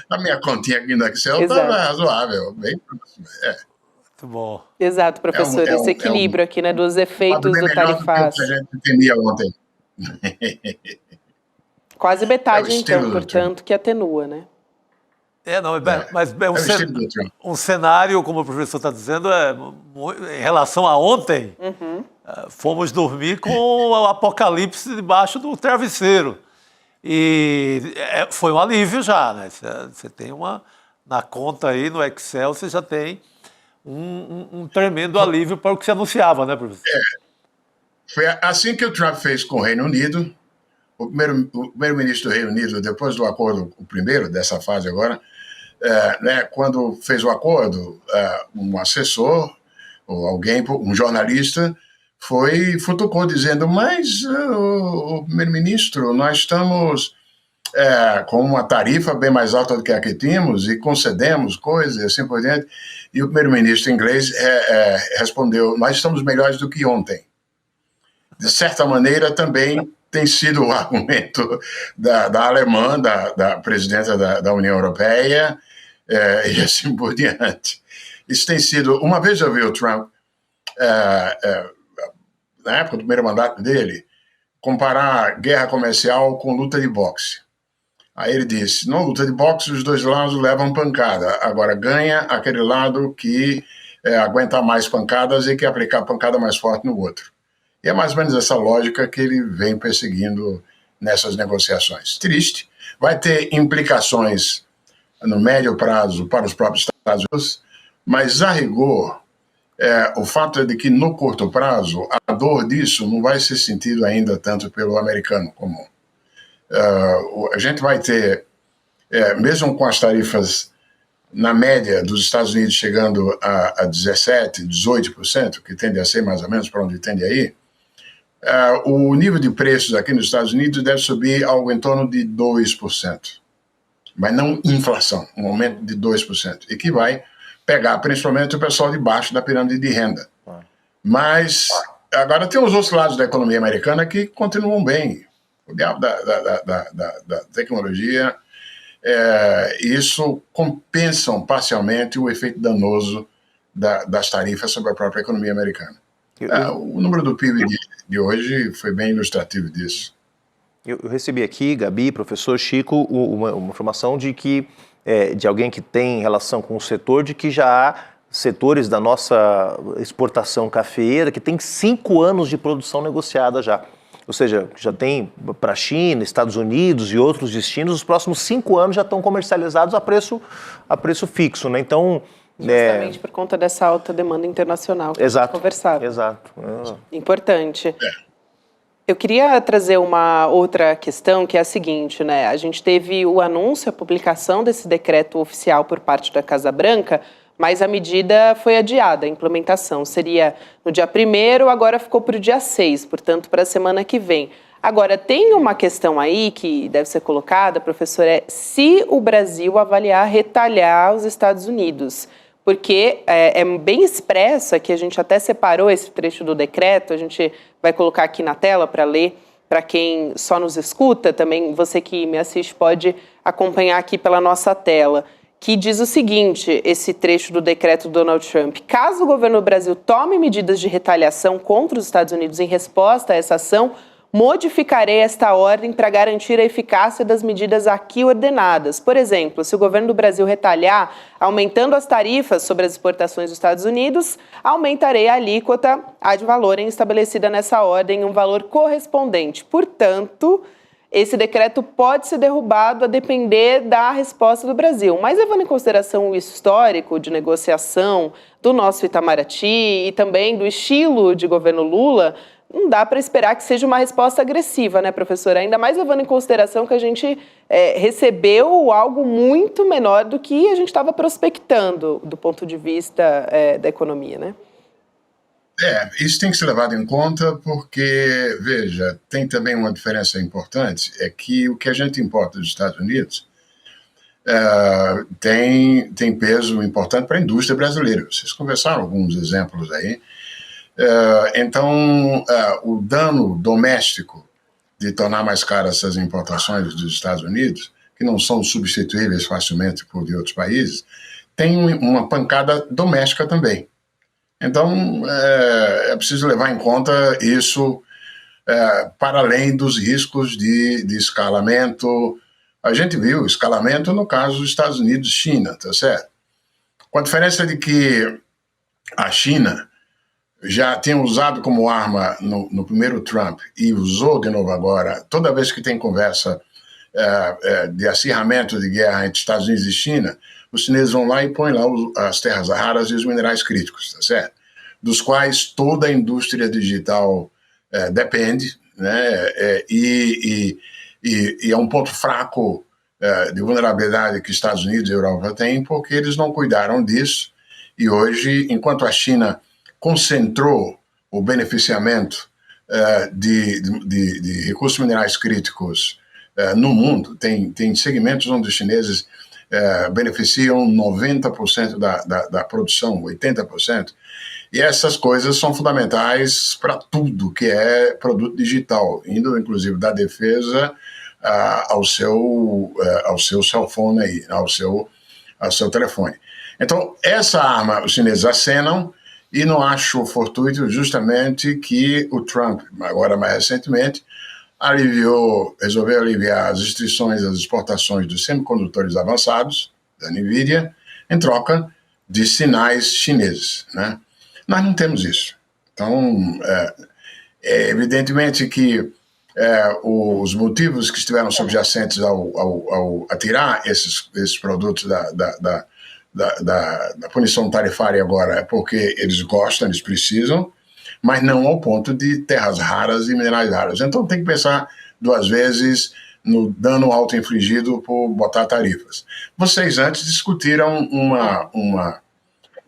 A minha continha aqui no Excel estava razoável. Bem próximo. Muito bom. Exato, professor. Esse equilíbrio aqui, né, dos efeitos do tarifaço. A gente temia ontem. Quase metade, então, portanto, que atenua, né? Mas um cenário, como o professor está dizendo, em relação a ontem, fomos dormir com o apocalipse debaixo do travesseiro. E foi um alívio já, né? Você tem na conta aí, no Excel, você já tem um tremendo alívio para o que se anunciava, né, professor? Foi assim que o Trump fez com o Reino Unido. O primeiro-ministro do Reino Unido, depois do acordo, o primeiro dessa fase agora, quando fez o acordo, um assessor, ou alguém, um jornalista, futucou dizendo, mas o primeiro-ministro, nós estamos com uma tarifa bem mais alta do que a que tínhamos e concedemos coisas e assim por diante. E o primeiro-ministro inglês respondeu, nós estamos melhores do que ontem. De certa maneira, também tem sido o argumento da alemã, da presidenta da União Europeia, e assim por diante. Isso tem sido... Uma vez eu vi o Trump, na época do primeiro mandato dele, comparar guerra comercial com luta de boxe. Aí ele disse, não, luta de boxe, os dois lados levam pancada. Agora ganha aquele lado que aguenta mais pancadas e que aplicar pancada mais forte no outro. E é mais ou menos essa lógica que ele vem perseguindo nessas negociações. Triste, vai ter implicações no médio prazo para os próprios Estados Unidos, mas a rigor, o fato é de que no curto prazo a dor disso não vai ser sentido ainda tanto pelo americano comum. A gente vai ter, mesmo com as tarifas na média dos Estados Unidos chegando a 17%, 18%, que tende a ser mais ou menos para onde tende a ir, o nível de preços aqui nos Estados Unidos deve subir algo em torno de 2%, mas não inflação, um aumento de 2%, e que vai pegar principalmente o pessoal de baixo da pirâmide de renda. Mas agora tem os outros lados da economia americana que continuam bem. O diabo da tecnologia, isso compensam parcialmente o efeito danoso das tarifas sobre a própria economia americana. O número do PIB de hoje foi bem ilustrativo disso. Eu recebi aqui, Gabi, professor Chico, uma informação de que, de alguém que tem relação com o setor, de que já há setores da nossa exportação cafeeira que tem 5 anos de produção negociada já. Ou seja, já tem para a China, Estados Unidos e outros destinos, os próximos 5 anos já estão comercializados a preço fixo, né? Então, justamente por conta dessa alta demanda internacional que a gente conversava. Exato. Importante. Eu queria trazer uma outra questão, que é a seguinte, né? A gente teve o anúncio, a publicação desse decreto oficial por parte da Casa Branca, mas a medida foi adiada, a implementação seria no dia 1º, agora ficou para o dia 6, portanto, para a semana que vem. Agora, tem uma questão aí que deve ser colocada, professor, se o Brasil avaliar retalhar os Estados Unidos, porque é bem expresso, aqui a gente até separou esse trecho do decreto, a gente vai colocar aqui na tela para ler, para quem só nos escuta, também você que me assiste pode acompanhar aqui pela nossa tela, que diz o seguinte, esse trecho do decreto do Donald Trump: caso o governo do Brasil tome medidas de retaliação contra os Estados Unidos em resposta a essa ação, modificarei esta ordem para garantir a eficácia das medidas aqui ordenadas. Por exemplo, se o governo do Brasil retalhar, aumentando as tarifas sobre as exportações dos Estados Unidos, aumentarei a alíquota ad valorem estabelecida nessa ordem em um valor correspondente. Portanto, esse decreto pode ser derrubado a depender da resposta do Brasil. Mas levando em consideração o histórico de negociação do nosso Itamaraty e também do estilo de governo Lula, não dá para esperar que seja uma resposta agressiva, né, professora? Ainda mais levando em consideração que a gente recebeu algo muito menor do que a gente estava prospectando do ponto de vista da economia, né? Isso tem que ser levado em conta porque, veja, tem também uma diferença importante, é que o que a gente importa dos Estados Unidos tem peso importante para a indústria brasileira. Vocês conversaram alguns exemplos aí. Então, o dano doméstico de tornar mais caras essas importações dos Estados Unidos, que não são substituíveis facilmente por de outros países, tem uma pancada doméstica também. Então, é preciso levar em conta isso para além dos riscos de escalamento. A gente viu escalamento no caso dos Estados Unidos e China, tá certo? Com a diferença de que a China já tinha usado como arma no primeiro Trump e usou de novo agora, toda vez que tem conversa de acirramento de guerra entre Estados Unidos e China, os chineses vão lá e põem lá as terras raras e os minerais críticos, tá certo? Dos quais toda a indústria digital depende, né? E é um ponto fraco de vulnerabilidade que Estados Unidos e Europa têm, porque eles não cuidaram disso. E hoje, enquanto a China concentrou o beneficiamento de recursos minerais críticos no mundo, tem segmentos onde os chineses beneficiam 90% da produção, 80%, e essas coisas são fundamentais para tudo que é produto digital, indo inclusive da defesa ao seu cell phone, aí, ao seu telefone. Então, essa arma os chineses acenam, e não acho fortuito justamente que o Trump, agora mais recentemente, resolveu aliviar as restrições às exportações dos semicondutores avançados, da NVIDIA, em troca de sinais chineses, né? Nós não temos isso. Então, evidentemente que os motivos que estiveram subjacentes ao atirar esses produtos da punição tarifária agora é porque eles gostam, eles precisam, mas não ao ponto de terras raras e minerais raros. Então tem que pensar 2 vezes no dano auto-infligido por botar tarifas. Vocês antes discutiram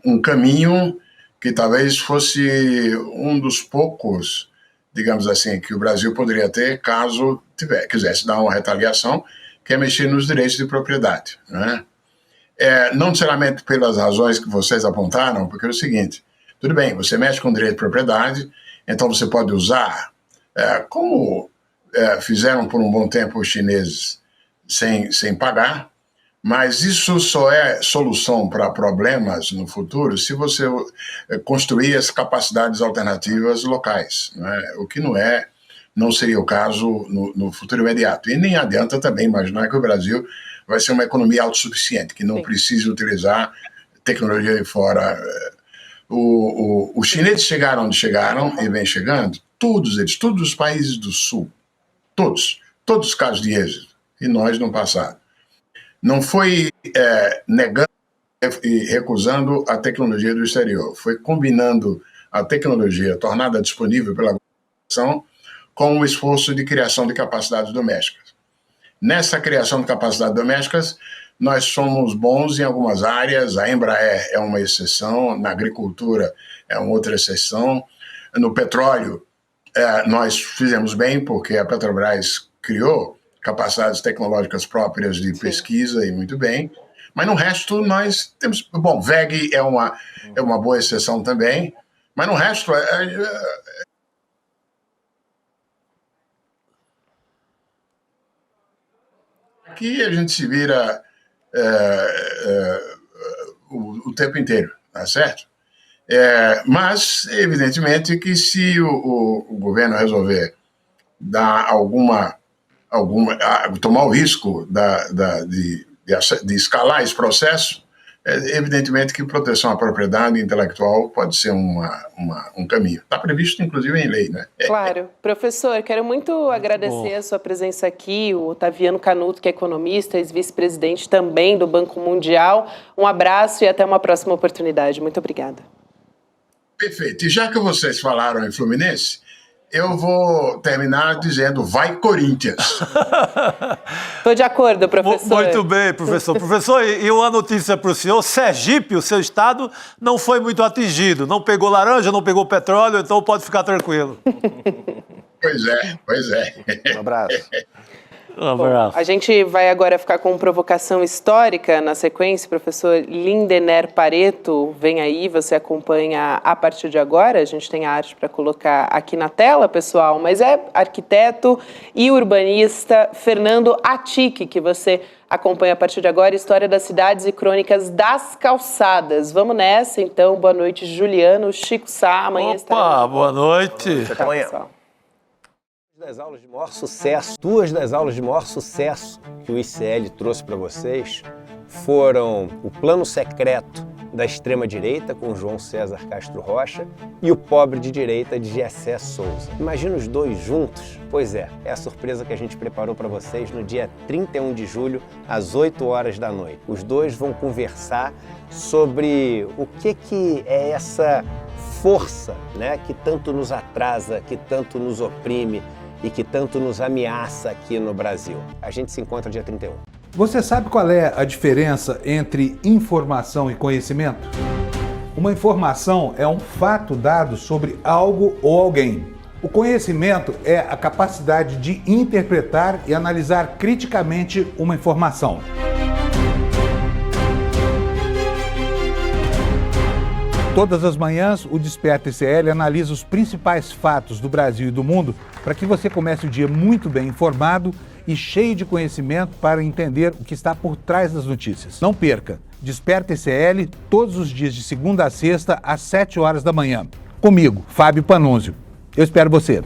um caminho que talvez fosse um dos poucos, digamos assim, que o Brasil poderia ter caso quisesse dar uma retaliação, que é mexer nos direitos de propriedade, né? Não necessariamente pelas razões que vocês apontaram, porque é o seguinte, tudo bem, você mexe com direito de propriedade, então você pode usar, como fizeram por um bom tempo os chineses sem pagar, mas isso só é solução para problemas no futuro se você construir as capacidades alternativas locais, né? O que não seria o caso no futuro imediato. E nem adianta também imaginar que o Brasil vai ser uma economia autossuficiente, que não precisa utilizar tecnologia de fora. Os chineses chegaram onde chegaram e vêm chegando, todos os países do Sul, todos os casos de êxito, e nós no passado. Não foi negando e recusando a tecnologia do exterior, foi combinando a tecnologia tornada disponível pela população com o esforço de criação de capacidades domésticas. Nessa criação de capacidades domésticas, nós somos bons em algumas áreas, a Embraer é uma exceção, na agricultura é uma outra exceção, no petróleo nós fizemos bem porque a Petrobras criou capacidades tecnológicas próprias de pesquisa e muito bem, mas no resto nós temos... Bom, VEG é uma boa exceção também, mas no resto... Aqui a gente se vira o tempo inteiro, tá certo? Mas, evidentemente, que se o governo resolver dar tomar o risco de escalar esse processo, evidentemente que proteção à propriedade intelectual pode ser um caminho. Está previsto, inclusive, em lei, né? Claro. Professor, quero muito agradecer a sua presença aqui, o Otaviano Canuto, que é economista, ex-vice-presidente também do Banco Mundial. Um abraço e até uma próxima oportunidade. Muito obrigada. Perfeito. E já que vocês falaram em Fluminense, eu vou terminar dizendo vai Corinthians. Estou de acordo, professor. Muito bem, professor. Professor, e uma notícia para o senhor, Sergipe, o seu estado, não foi muito atingido. Não pegou laranja, não pegou petróleo, então pode ficar tranquilo. Pois é. Um abraço. Bom, a gente vai agora ficar com provocação histórica na sequência. Professor Lindener Pareto, vem aí, você acompanha a partir de agora. A gente tem a arte para colocar aqui na tela, pessoal, mas é arquiteto e urbanista Fernando Atic, que você acompanha a partir de agora, História das Cidades e Crônicas das Calçadas. Vamos nessa, então. Boa noite, Juliano, Chico Sá. Amanhã Opa, boa noite. Até amanhã. Duas das aulas de maior sucesso que o ICL trouxe para vocês foram o Plano Secreto da Extrema-Direita, com João César Castro Rocha, e o Pobre de Direita, de Gessé Souza. Imagina os dois juntos? Pois é a surpresa que a gente preparou para vocês no dia 31 de julho, às 8 horas da noite. Os dois vão conversar sobre o que é essa força, né, que tanto nos atrasa, que tanto nos oprime, e que tanto nos ameaça aqui no Brasil. A gente se encontra dia 31. Você sabe qual é a diferença entre informação e conhecimento? Uma informação é um fato dado sobre algo ou alguém. O conhecimento é a capacidade de interpretar e analisar criticamente uma informação. Todas as manhãs, o Desperta ICL analisa os principais fatos do Brasil e do mundo para que você comece o dia muito bem informado e cheio de conhecimento para entender o que está por trás das notícias. Não perca! Desperta ICL todos os dias de segunda a sexta às 7 horas da manhã. Comigo, Fábio Panunzio. Eu espero você.